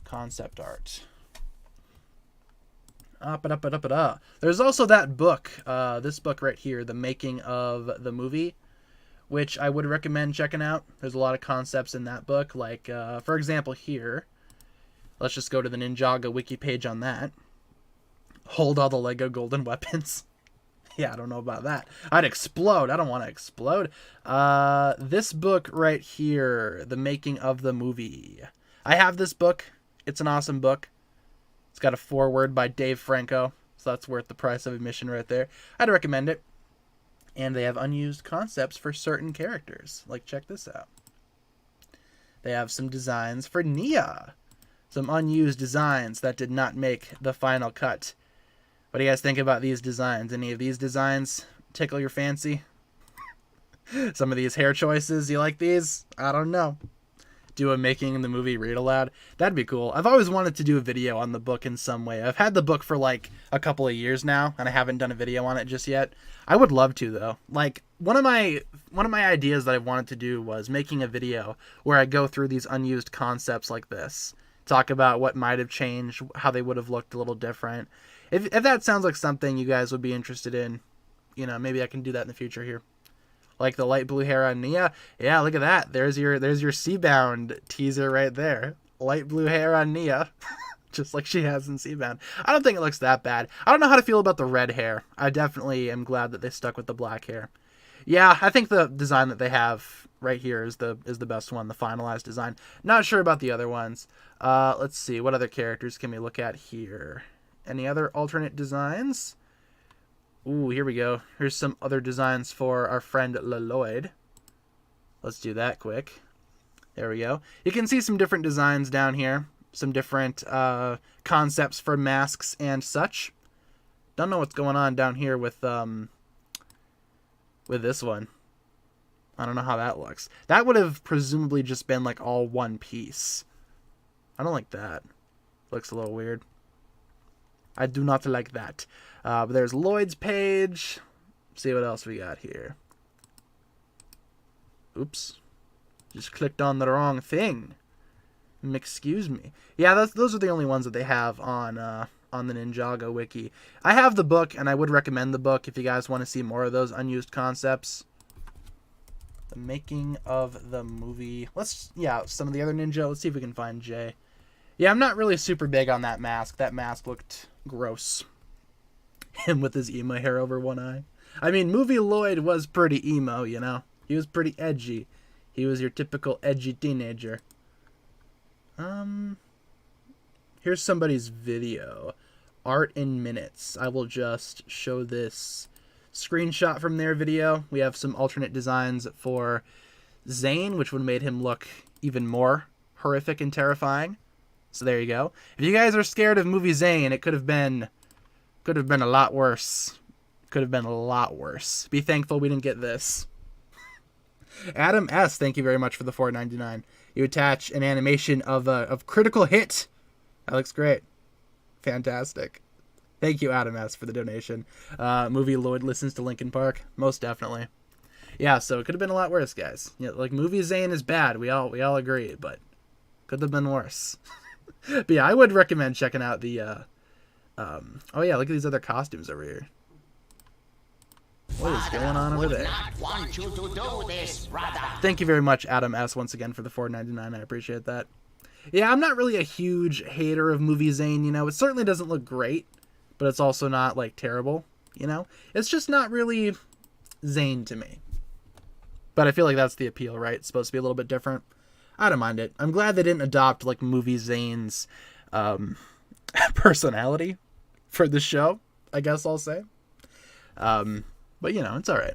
concept art. There's also that book, this book right here, The Making of the Movie, which I would recommend checking out. There's a lot of concepts in that book, like, for example, here. Let's just go to the Ninjago wiki page on that. Hold all the Lego golden weapons. Yeah, I don't know about that. I'd explode. I don't want to explode. This book right here, The Making of the Movie. I have this book. It's an awesome book. It's got a foreword by Dave Franco, so that's worth the price of admission right there. I'd recommend it. And they have unused concepts for certain characters. Like, check this out. They have some designs for Nia. Some unused designs that did not make the final cut. What do you guys think about these designs? Any of these designs tickle your fancy? Some of these hair choices, you like these? I don't know. Do a making the movie read aloud. That'd be cool. I've always wanted to do a video on the book in some way. I've had the book for like a couple of years now, and I haven't done a video on it just yet. I would love to though. Like one of my ideas that I wanted to do was making a video where I go through these unused concepts like this. Talk about what might have changed, how they would have looked a little different. If that sounds like something you guys would be interested in, you know, maybe I can do that in the future here. Like the light blue hair on Nia. Yeah, look at that. There's your Seabound teaser right there. Light blue hair on Nia. Just like she has in Seabound. I don't think it looks that bad. I don't know how to feel about the red hair. I definitely am glad that they stuck with the black hair. Yeah, I think the design that they have right here is the best one, the finalized design. Not sure about the other ones. Let's see, what other characters can we look at here? Any other alternate designs? Ooh, here we go. Here's some other designs for our friend Lloyd. Let's do that quick. There we go. You can see some different designs down here. Some different concepts for masks and such. Don't know what's going on down here with this one. I don't know how that looks. That would have presumably just been like all one piece. I don't like that. Looks a little weird. I do not like that. But there's Lloyd's page. See what else we got here. Oops. Just clicked on the wrong thing. Excuse me. Yeah, those are the only ones that they have on the Ninjago wiki. I have the book, and I would recommend the book if you guys want to see more of those unused concepts. The making of the movie. Some of the other ninja. Let's see if we can find Jay. Yeah, I'm not really super big on that mask. That mask looked gross. Him with his emo hair over one eye. I mean, Movie Lloyd was pretty emo, you know? He was pretty edgy. He was your typical edgy teenager. Here's somebody's video. Art in Minutes. I will just show this screenshot from their video. We have some alternate designs for Zane, which would have made him look even more horrific and terrifying. So there you go. If you guys are scared of movie Zane, it could have been a lot worse. Could have been a lot worse. Be thankful we didn't get this. Adam S., thank you very much for the $4.99. You attach an animation of Critical Hit. That looks great. Fantastic. Thank you, Adam S., for the donation. Movie Lloyd listens to Linkin Park. Most definitely. Yeah, so it could have been a lot worse, guys. Yeah, like, movie Zane is bad. We all agree, but could have been worse. But yeah, I would recommend checking out the oh yeah, look at these other costumes over here. What is going on over there? Thank you very much, Adam S., once again for the $4.99. I appreciate that. Yeah, I'm not really a huge hater of movie Zane, you know. It certainly doesn't look great, but it's also not, like, terrible, you know. It's just not really Zane to me. But I feel like that's the appeal, right? It's supposed to be a little bit different. I don't mind it. I'm glad they didn't adopt, like, movie Zane's personality for the show, I guess I'll say. But, you know, it's alright.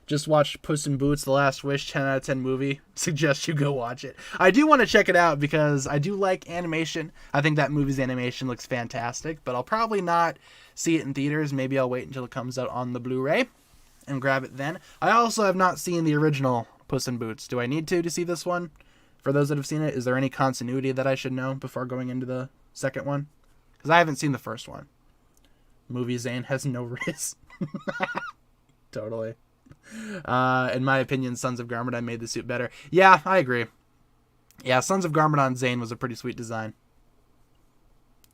Just watched Puss in Boots: The Last Wish, 10 out of 10 movie. Suggest you go watch it. I do want to check it out because I do like animation. I think that movie's animation looks fantastic, but I'll probably not see it in theaters. Maybe I'll wait until it comes out on the Blu-ray and grab it then. I also have not seen the original Puss in Boots. Do I need to see this one? For those that have seen it, is there any continuity that I should know before going into the second one? Because I haven't seen the first one. Movie Zane has no riz. Totally. In my opinion, Sons of Garmadon made the suit better. Yeah, I agree. Yeah, Sons of Garmadon Zane was a pretty sweet design.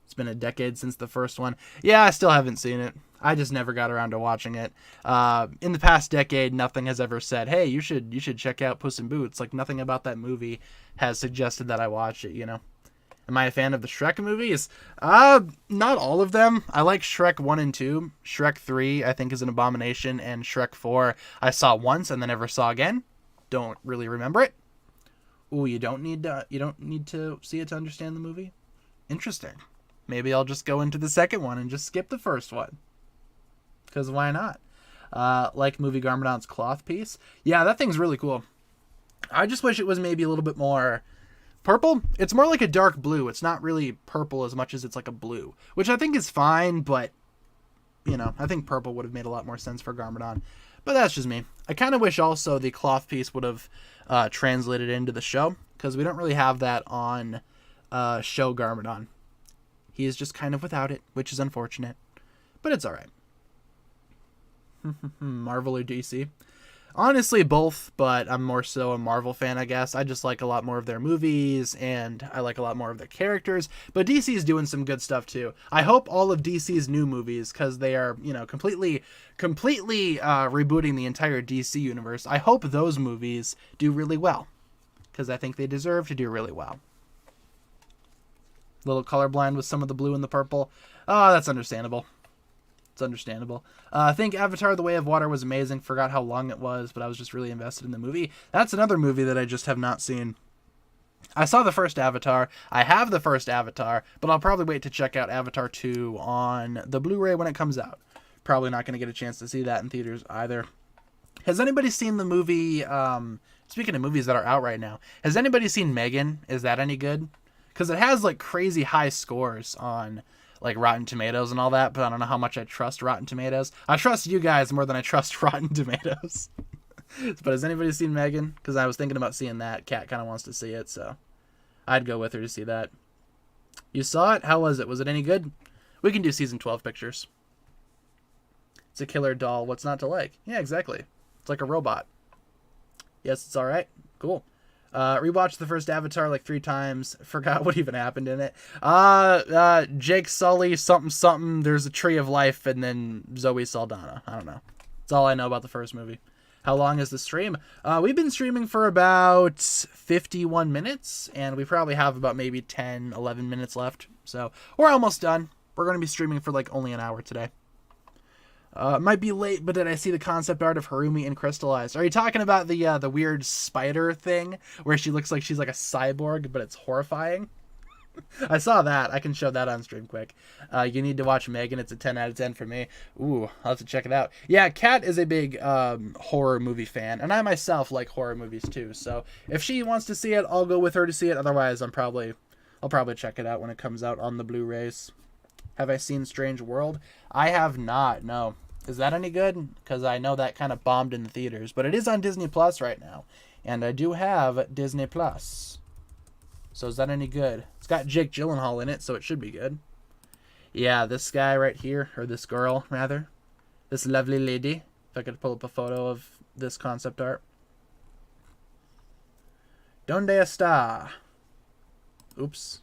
It's been a decade since the first one. Yeah, I still haven't seen it. I just never got around to watching it. In the past decade, nothing has ever said, hey, you should check out Puss in Boots. Like, nothing about that movie has suggested that I watch it, you know? Am I a fan of the Shrek movies? Not all of them. I like Shrek 1 and 2. Shrek 3, I think, is an abomination, and Shrek 4, I saw once and then never saw again. Don't really remember it. Ooh, you don't need to see it to understand the movie? Interesting. Maybe I'll just go into the second one and just skip the first one. Because why not? Like Movie Garmadon's cloth piece. Yeah, that thing's really cool. I just wish it was maybe a little bit more purple. It's more like a dark blue. It's not really purple as much as it's like a blue, which I think is fine, but, you know, I think purple would have made a lot more sense for Garmadon. But that's just me. I kind of wish also the cloth piece would have translated into the show, because we don't really have that on show Garmadon. He is just kind of without it, which is unfortunate. But it's alright. Marvel or DC? Honestly, both, but I'm more so a Marvel fan, I guess. I just like a lot more of their movies, and I like a lot more of their characters. But DC is doing some good stuff, too. I hope all of DC's new movies, because they are, you know, completely rebooting the entire DC universe. I hope those movies do really well, because I think they deserve to do really well. A little colorblind with some of the blue and the purple. Oh, that's understandable. It's understandable. I think Avatar: The Way of Water was amazing. Forgot how long it was, but I was just really invested in the movie. That's another movie that I just have not seen. I saw the first Avatar. I have the first Avatar, but I'll probably wait to check out Avatar 2 on the Blu-ray when it comes out. Probably not going to get a chance to see that in theaters either. Has anybody seen the movie, speaking of movies that are out right now, has anybody seen Megan? Is that any good? Because it has, like, crazy high scores on, like, Rotten Tomatoes and all that, but I don't know how much I trust Rotten Tomatoes. I trust you guys more than I trust Rotten Tomatoes. But has anybody seen Megan? Because I was thinking about seeing that. Kat kind of wants to see it, so I'd go with her to see that. You saw it? How was it? Was it any good? We can do season 12 pictures. It's a killer doll. What's not to like? Yeah, exactly. It's like a robot. Yes, it's alright. Cool. Rewatched the first Avatar like 3 times. Forgot what even happened in it. Jake Sully, something, something. There's a tree of life, and then Zoe Saldana. I don't know. That's all I know about the first movie. How long is the stream? We've been streaming for about 51 minutes, and we probably have about maybe 10, 11 minutes left. So we're almost done. We're going to be streaming for like only an hour today. Might be late, but did I see the concept art of Harumi in Crystallized? Are you talking about the weird spider thing where she looks like she's like a cyborg, but it's horrifying? I saw that. I can show that on stream quick. You need to watch Megan. It's a 10 out of 10 for me. Ooh, I'll have to check it out. Yeah, Kat is a big horror movie fan, and I myself like horror movies too. So if she wants to see it, I'll go with her to see it. Otherwise, I'll probably check it out when it comes out on the Blu-rays. Have I seen Strange World? I have not, no. Is that any good? Because I know that kind of bombed in the theaters. But it is on Disney Plus right now. And I do have Disney Plus. So is that any good? It's got Jake Gyllenhaal in it, so it should be good. Yeah, this guy right here, or this girl, rather. This lovely lady. If I could pull up a photo of this concept art. Donde está? Oops.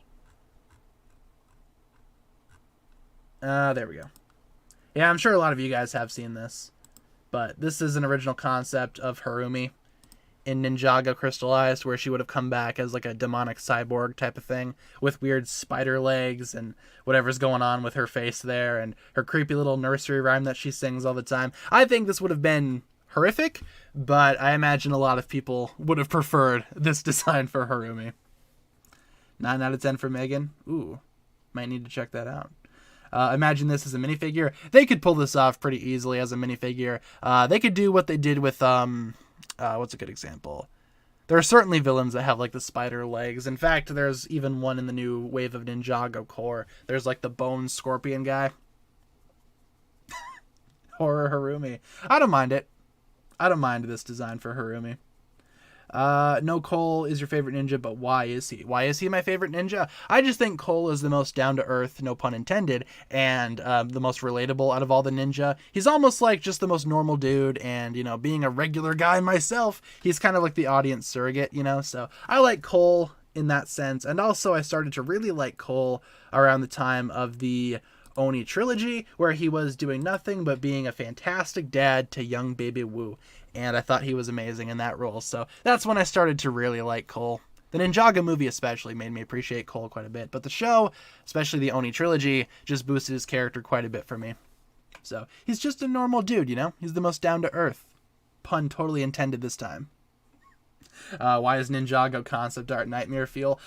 There we go. Yeah, I'm sure a lot of you guys have seen this. But this is an original concept of Harumi in Ninjago Crystallized, where she would have come back as like a demonic cyborg type of thing with weird spider legs and whatever's going on with her face there and her creepy little nursery rhyme that she sings all the time. I think this would have been horrific, but I imagine a lot of people would have preferred this design for Harumi. 9 out of 10 for Megan. Ooh, might need to check that out. Imagine this as a minifigure. They could pull this off pretty easily as a minifigure. They could do what they did with, what's a good example? There are certainly villains that have, like, the spider legs. In fact, there's even one in the new wave of Ninjago core. There's, like, the bone scorpion guy. Horror Harumi. I don't mind it. I don't mind this design for Harumi. No, Cole is your favorite ninja, but why is he? Why is he my favorite ninja? I just think Cole is the most down-to-earth, no pun intended, and the most relatable out of all the ninja. He's almost like just the most normal dude, and, you know, being a regular guy myself, he's kind of like the audience surrogate, you know? So I like Cole in that sense, and also I started to really like Cole around the time of the Oni trilogy, where he was doing nothing but being a fantastic dad to young baby Wu. And I thought he was amazing in that role. So that's when I started to really like Cole. The Ninjago movie especially made me appreciate Cole quite a bit. But the show, especially the Oni trilogy, just boosted his character quite a bit for me. So he's just a normal dude, you know? He's the most down-to-earth. Pun totally intended this time. Why is Ninjago concept art nightmare fuel?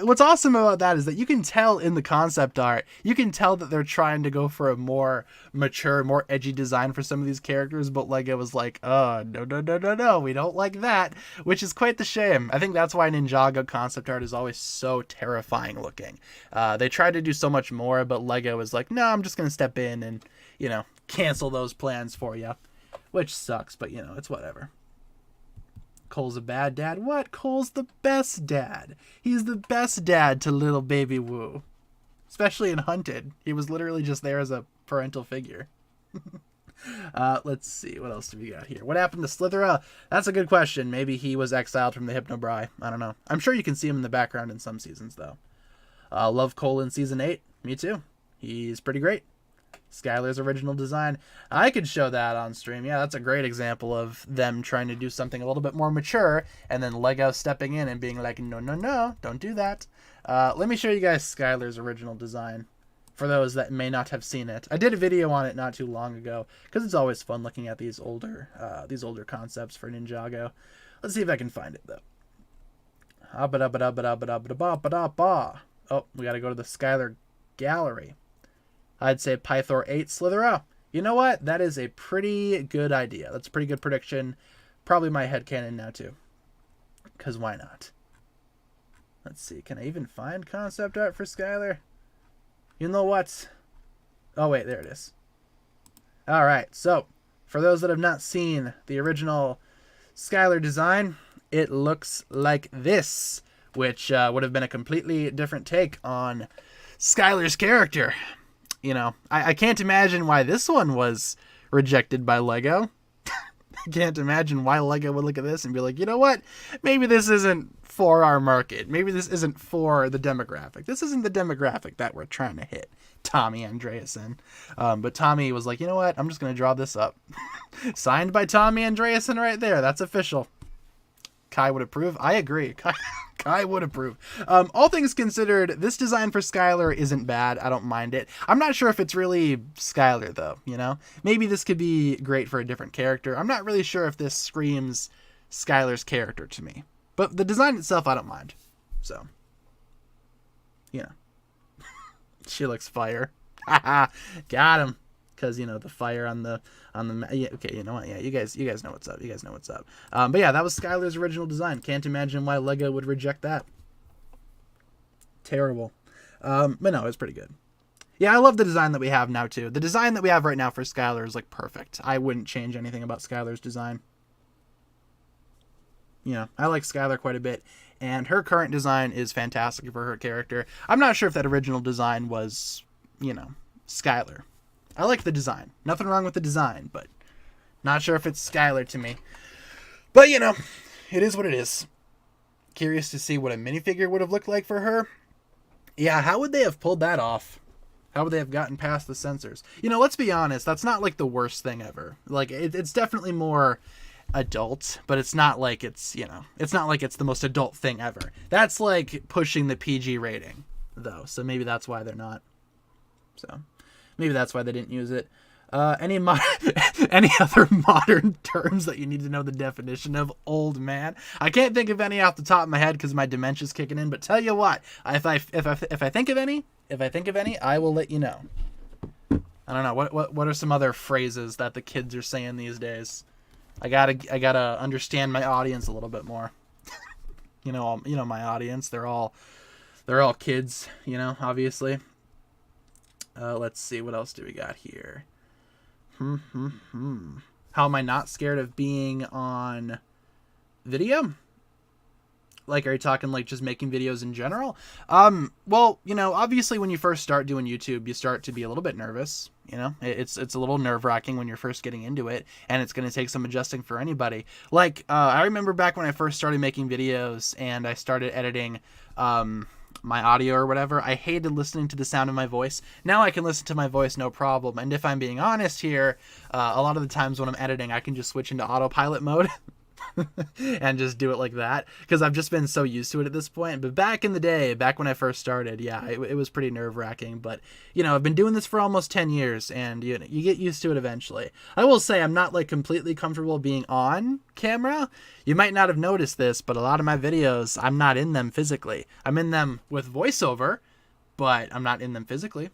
What's awesome about that is that you can tell in the concept art, you can tell that they're trying to go for a more mature, more edgy design for some of these characters, but like it was like, oh, no, we don't like that, which is quite the shame. I think that's why Ninjago concept art is always so terrifying looking. They tried to do so much more, but Lego was like, no, I'm just going to step in and, you know, cancel those plans for you, which sucks, but, you know, it's whatever. Cole's a bad dad? What? Cole's the best dad. He's the best dad to little baby Wu. Especially in Hunted. He was literally just there as a parental figure. Let's see. What else do we got here? What happened to Slithera? That's a good question. Maybe he was exiled from the Hypnobrai. I don't know. I'm sure you can see him in the background in some seasons, though. Love Cole in Season 8. Me too. He's pretty great. Skylar's original design. I could show that on stream. Yeah, that's a great example of them trying to do something a little bit more mature and then Lego stepping in and being like, no, don't do that. Let me show you guys Skylar's original design for those that may not have seen it. I did a video on it not too long ago because it's always fun looking at these older concepts for Ninjago. Let's see if I can find it, though. Oh, we got to go to the Skylar gallery. I'd say Pythor 8 Slithera. You know what? That is a pretty good idea. That's a pretty good prediction. Probably my headcanon now, too. Because why not? Let's see. Can I even find concept art for Skylar? You know what? Oh, wait. There it is. All right. So, for those that have not seen the original Skylar design, it looks like this, which would have been a completely different take on Skylar's character. You know, I can't imagine why this one was rejected by Lego. Can't imagine why Lego would look at this and be like, you know what? Maybe this isn't for our market. Maybe this isn't for the demographic. This isn't the demographic that we're trying to hit. Tommy Andreasen. But Tommy was like, you know what? I'm just going to draw this up. Signed by Tommy Andreasen right there. That's official. Kai would approve. I agree. Kai would approve. All things considered, this design for Skylar isn't bad. I don't mind it. I'm not sure if it's really Skylar, though, you know? Maybe this could be great for a different character. I'm not really sure if this screams Skylar's character to me. But the design itself, I don't mind. So, you know. She looks fire. Got him. Because, you know, the fire on the yeah, okay, you know what? Yeah, you guys know what's up. You guys know what's up. But yeah, that was Skylar's original design. Can't imagine why Lego would reject that. Terrible. But no, it's pretty good. Yeah, I love the design that we have now too. The design that we have right now for Skylar is like perfect. I wouldn't change anything about Skylar's design. You know, I like Skylar quite a bit, and her current design is fantastic for her character. I'm not sure if that original design was, you know, Skylar. I like the design. Nothing wrong with the design, but not sure if it's Skylar to me. But, you know, it is what it is. Curious to see what a minifigure would have looked like for her. Yeah, how would they have pulled that off? How would they have gotten past the censors? You know, let's be honest. That's not like the worst thing ever. Like, it's definitely more adult, but it's not like it's, you know, it's not like it's the most adult thing ever. That's like pushing the PG rating, though. So maybe that's why they're not. So maybe that's why they didn't use it. Any other modern terms that you need to know the definition of? Old man. I can't think of any off the top of my head because my dementia's kicking in. But tell you what, if I think of any, I will let you know. I don't know what are some other phrases that the kids are saying these days. I gotta understand my audience a little bit more. you know my audience. They're all kids. You know, obviously. Let's see, what else do we got here? How am I not scared of being on video? Like, are you talking like just making videos in general? Well, you know, obviously when you first start doing YouTube, you start to be a little bit nervous. You know, it's a little nerve-wracking when you're first getting into it, and it's going to take some adjusting for anybody. Like, I remember back when I first started making videos and I started editing, my audio or whatever, I hated listening to the sound of my voice. Now I can listen to my voice no problem. And if I'm being honest here, a lot of the times when I'm editing, I can just switch into autopilot mode and just do it like that because I've just been so used to it at this point. But back in the day, back when I first started, yeah, it was pretty nerve-wracking. But, you know, I've been doing this for almost 10 years and you get used to it eventually. I will say I'm not like completely comfortable being on camera. You might not have noticed this, but a lot of my videos, I'm not in them physically. I'm in them with voiceover, but I'm not in them physically.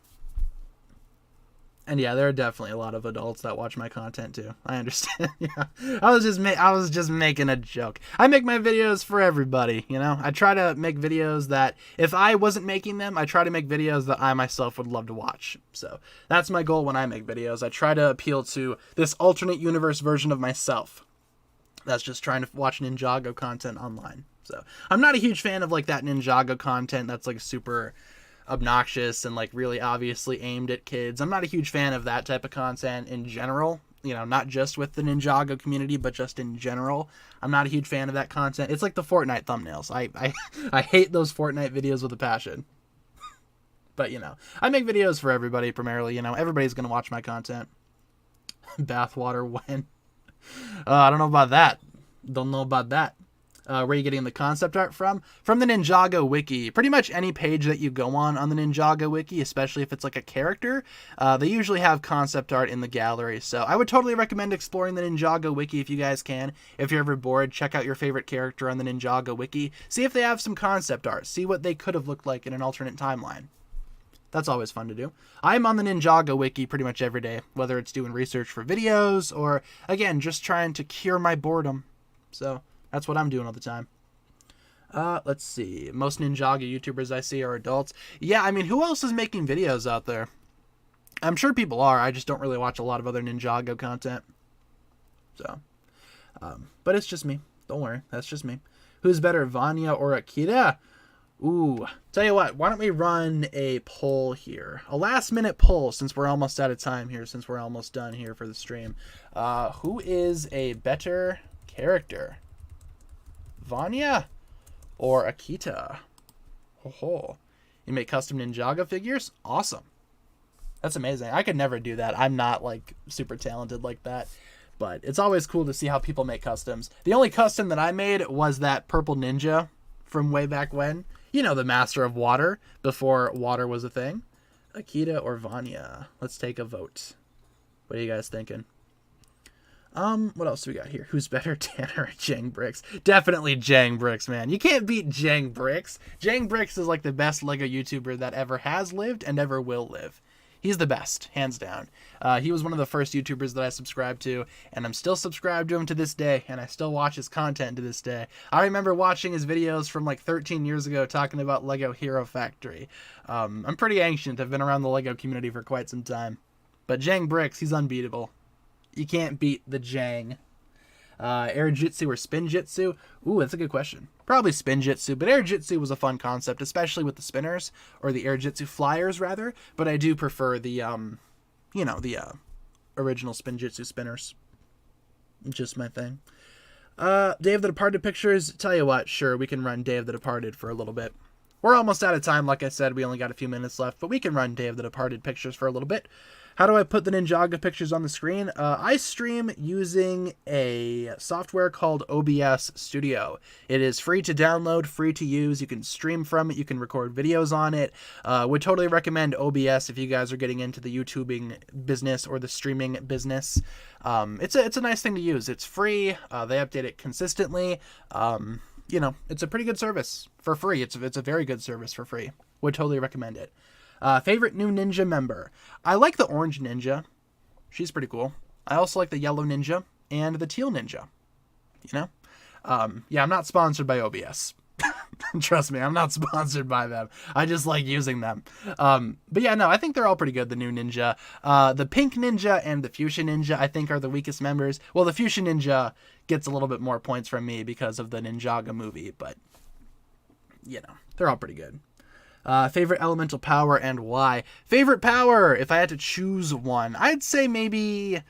And yeah, there are definitely a lot of adults that watch my content too. I understand. Yeah, I was just making a joke. I make my videos for everybody. You know, I try to make videos that if I wasn't making them, I try to make videos that I myself would love to watch. So that's my goal when I make videos. I try to appeal to this alternate universe version of myself that's just trying to watch Ninjago content online. So I'm not a huge fan of like that Ninjago content that's like super obnoxious and like really obviously aimed at kids. I'm not a huge fan of that type of content in general, you know, not just with the Ninjago community, but just in general. I'm not a huge fan of that content. It's like the Fortnite thumbnails. I hate those Fortnite videos with a passion. But, you know, I make videos for everybody primarily, you know, everybody's going to watch my content. Bathwater when? I don't know about that. Don't know about that. Where are you getting the concept art from? From the Ninjago wiki. Pretty much any page that you go on the Ninjago wiki, especially if it's like a character, they usually have concept art in the gallery. So I would totally recommend exploring the Ninjago wiki if you guys can. If you're ever bored, check out your favorite character on the Ninjago wiki. See if they have some concept art. See what they could have looked like in an alternate timeline. That's always fun to do. I'm on the Ninjago wiki pretty much every day, whether it's doing research for videos or, again, just trying to cure my boredom. So that's what I'm doing all the time. Let's see. Most Ninjago YouTubers I see are adults. Yeah, I mean, who else is making videos out there? I'm sure people are. I just don't really watch a lot of other Ninjago content. So, but it's just me. Don't worry. That's just me. Who's better, Vanya or Akira? Ooh, tell you what, why don't we run a poll here? A last minute poll, since we're almost out of time here, since we're almost done here for the stream. Who is a better character? Vanya or Akita? Oh, you make custom Ninjago figures? Awesome. That's amazing. I could never do that. I'm not like super talented like that. But it's always cool to see how people make customs. The only custom that I made was that purple ninja from way back when. You know, the master of water, before water was a thing. Akita or Vanya? Let's take a vote. What are you guys thinking? What else do we got here? Who's better, Tanner or Jang Bricks? Definitely Jang Bricks, man. You can't beat Jang Bricks. Jang Bricks is like the best LEGO YouTuber that ever has lived and ever will live. He's the best, hands down. He was one of the first YouTubers that I subscribed to, and I'm still subscribed to him to this day, and I still watch his content to this day. I remember watching his videos from like 13 years ago talking about LEGO Hero Factory. I'm pretty ancient. I've been around the LEGO community for quite some time. But Jang Bricks, he's unbeatable. You can't beat the Jang. Air Jitsu or Spin Jitsu? Ooh, that's a good question. Probably Spin Jitsu, but Air Jitsu was a fun concept, especially with the spinners, or the Air Jitsu flyers, rather. But I do prefer the, original Spin Jitsu spinners. Just my thing. Day of the Departed pictures? Tell you what, sure, we can run Day of the Departed for a little bit. We're almost out of time, like I said, we only got a few minutes left, but we can run Day of the Departed pictures for a little bit. How do I put the Ninjago pictures on the screen? I stream using a software called OBS Studio. It is free to download, free to use. You can stream from it. You can record videos on it. Would totally recommend OBS if you guys are getting into the YouTubing business or the streaming business. It's a nice thing to use. It's free. They update it consistently. It's a pretty good service for free. It's a very good service for free. Would totally recommend it. Favorite new ninja member? I like the orange ninja. She's pretty cool. I also like the yellow ninja and the teal ninja. I'm not sponsored by OBS. Trust me, I'm not sponsored by them. I just like using them. I think they're all pretty good, the new ninja. The pink ninja and the fuchsia ninja, I think, are the weakest members. Well, the fuchsia ninja gets a little bit more points from me because of the Ninjago movie, but, they're all pretty good. Favorite elemental power and why? Favorite power, if I had to choose one, I'd say maybe...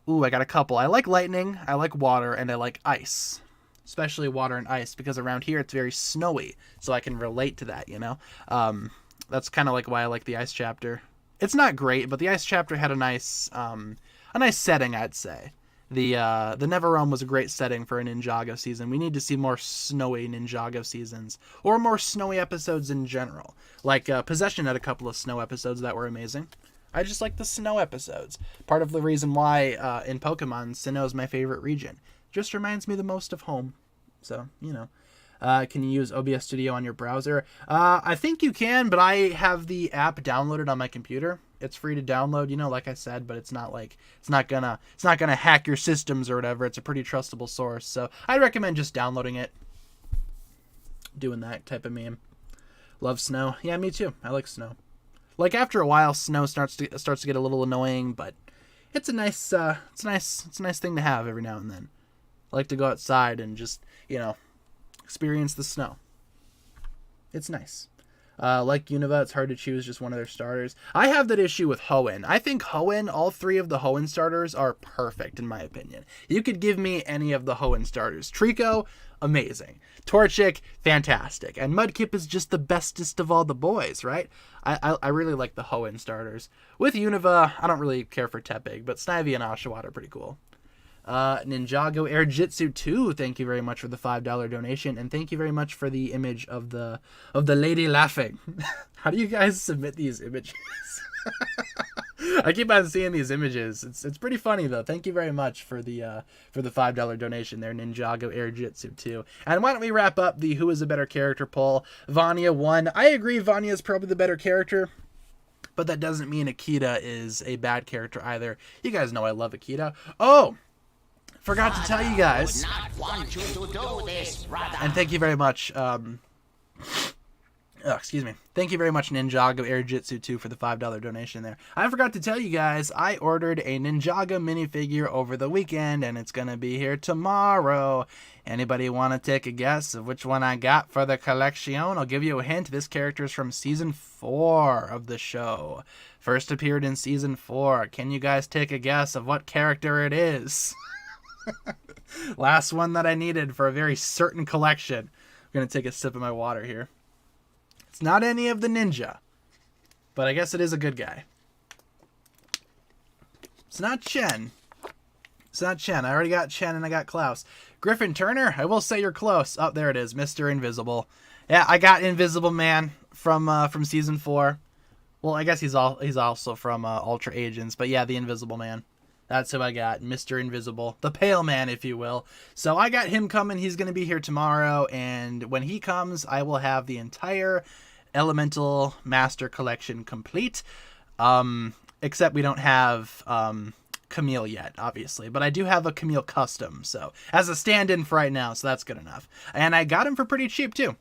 Ooh, I got a couple. I like lightning, I like water, and I like ice. Especially water and ice, because around here it's very snowy, so I can relate to that, That's kind of like why I like the ice chapter. It's not great, but the ice chapter had a nice setting, I'd say. The Neverrealm was a great setting for a Ninjago season. We need to see more snowy Ninjago seasons, or more snowy episodes in general. Like Possession had a couple of snow episodes that were amazing. I just like the snow episodes. Part of the reason why in Pokemon, Sinnoh is my favorite region. Just reminds me the most of home. So, can you use OBS Studio on your browser? I think you can, but I have the app downloaded on my computer. It's free to download, like I said, but it's not gonna hack your systems or whatever. It's a pretty trustable source. So I'd recommend just downloading it. Doing that type of meme. Love snow. Yeah, me too. I like snow. Like after a while, snow starts to get a little annoying, but it's a nice thing to have every now and then. I like to go outside and just, experience the snow. It's nice. Like Unova, it's hard to choose just one of their starters. I have that issue with Hoenn. I think Hoenn, all three of the Hoenn starters are perfect in my opinion. You could give me any of the Hoenn starters. Trico, amazing. Torchic, fantastic. And Mudkip is just the bestest of all the boys, right? I really like the Hoenn starters. With Unova, I don't really care for Tepig, but Snivy and Oshawott are pretty cool. Ninjago Air Jitsu 2, thank you very much for the $5 donation, and thank you very much for the image of the lady laughing. How do you guys submit these images? I keep on seeing these images. It's pretty funny though. Thank you very much for the $5 donation there, Ninjago Air Jitsu 2. And why don't we wrap up the who is a better character poll? Vanya won. I agree Vanya is probably the better character, but that doesn't mean Akita is a bad character either. You guys know I love Akita. Oh, forgot to tell you guys. And thank you very much. Oh, excuse me. Thank you very much, Ninjago Air Jitsu 2 for the $5 donation there. I forgot to tell you guys, I ordered a Ninjago minifigure over the weekend, and it's going to be here tomorrow. Anybody want to take a guess of which one I got for the collection? I'll give you a hint. This character is from Season 4 of the show. First appeared in Season 4. Can you guys take a guess of what character it is? Last one that I needed for a very certain collection. I'm going to take a sip of my water here. It's not any of the ninja, but I guess it is a good guy. It's not Chen. It's not Chen. I already got Chen and I got Klaus. Griffin Turner, I will say you're close. Oh, there it is, Mr. Invisible. Yeah, I got Invisible Man from Season 4. Well, I guess he's also from Ultra Agents, but yeah, the Invisible Man. That's who I got, Mr. Invisible, the Pale Man, if you will. So I got him coming. He's going to be here tomorrow, and when he comes, I will have the entire Elemental Master Collection complete. Except we don't have Camille yet, obviously, but I do have a Camille custom, so as a stand-in for right now, so that's good enough. And I got him for pretty cheap too.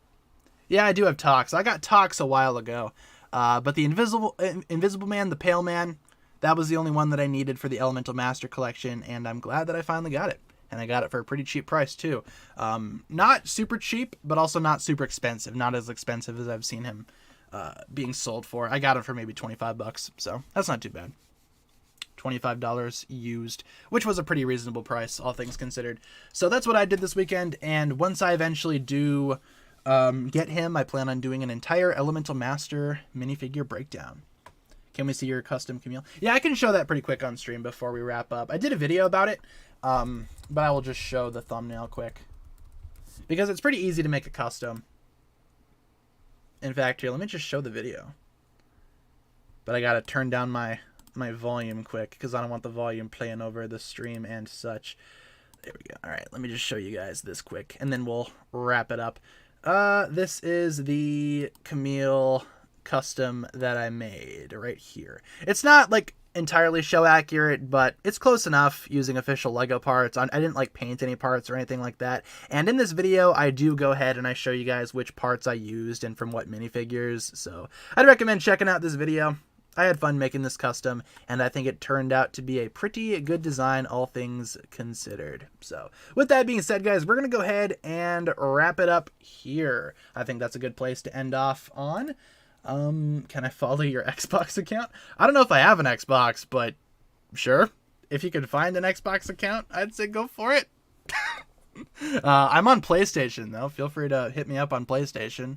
Yeah, I do have Tox. I got Tox a while ago, but the Invisible Man, the Pale Man, that was the only one that I needed for the Elemental Master Collection, and I'm glad that I finally got it. And I got it for a pretty cheap price, too. Not super cheap, but also not super expensive. Not as expensive as I've seen him being sold for. I got it for maybe $25, so that's not too bad. $25 used, which was a pretty reasonable price, all things considered. So that's what I did this weekend, and once I eventually do get him, I plan on doing an entire Elemental Master minifigure breakdown. Can we see your custom Camille? Yeah, I can show that pretty quick on stream before we wrap up. I did a video about it, but I will just show the thumbnail quick. Because it's pretty easy to make a custom. In fact, here, let me just show the video. But I gotta turn down my volume quick, because I don't want the volume playing over the stream and such. There we go. Alright, let me just show you guys this quick, and then we'll wrap it up. This is the Camille custom that I made right here. It's not like entirely show accurate, but it's close enough using official Lego parts. I didn't like paint any parts or anything like that. And in this video, I do go ahead and I show you guys which parts I used and from what minifigures. So I'd recommend checking out this video. I had fun making this custom, and I think it turned out to be a pretty good design, all things considered. So with that being said, guys, we're going to go ahead and wrap it up here. I think that's a good place to end off on. Can I follow your Xbox account? I don't know if I have an Xbox, but sure. If you could find an Xbox account, I'd say go for it. I'm on PlayStation, though. Feel free to hit me up on PlayStation.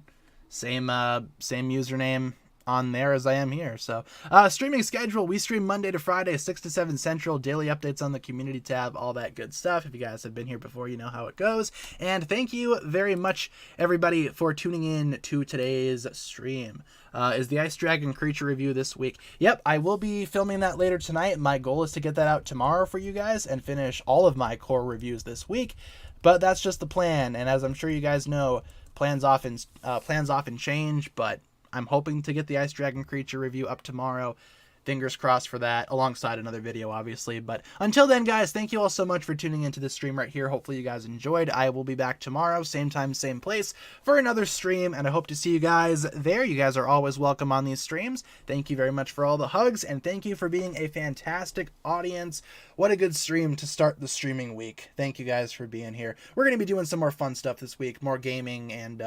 Same username on there as I am here. So streaming schedule, we stream Monday to Friday, 6 to 7 Central, daily updates on the community tab, all that good stuff. If you guys have been here before, you know how it goes. And thank you very much, everybody, for tuning in to today's stream. Is the Ice Dragon creature review this week? Yep, I will be filming that later tonight. My goal is to get that out tomorrow for you guys and finish all of my core reviews this week, but that's just the plan. And as I'm sure you guys know, plans often change, but I'm hoping to get the Ice Dragon creature review up tomorrow. Fingers crossed for that, alongside another video, obviously. But until then, guys, thank you all so much for tuning into this stream right here. Hopefully you guys enjoyed. I will be back tomorrow, same time, same place, for another stream, and I hope to see you guys there. You guys are always welcome on these streams. Thank you very much for all the hugs, and thank you for being a fantastic audience. What a good stream to start the streaming week. Thank you guys for being here. We're going to be doing some more fun stuff this week, more gaming, and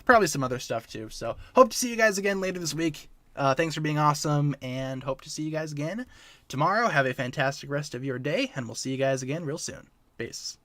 probably some other stuff too. So hope to see you guys again later this week. Thanks for being awesome, and hope to see you guys again tomorrow. Have a fantastic rest of your day, and we'll see you guys again real soon. Peace.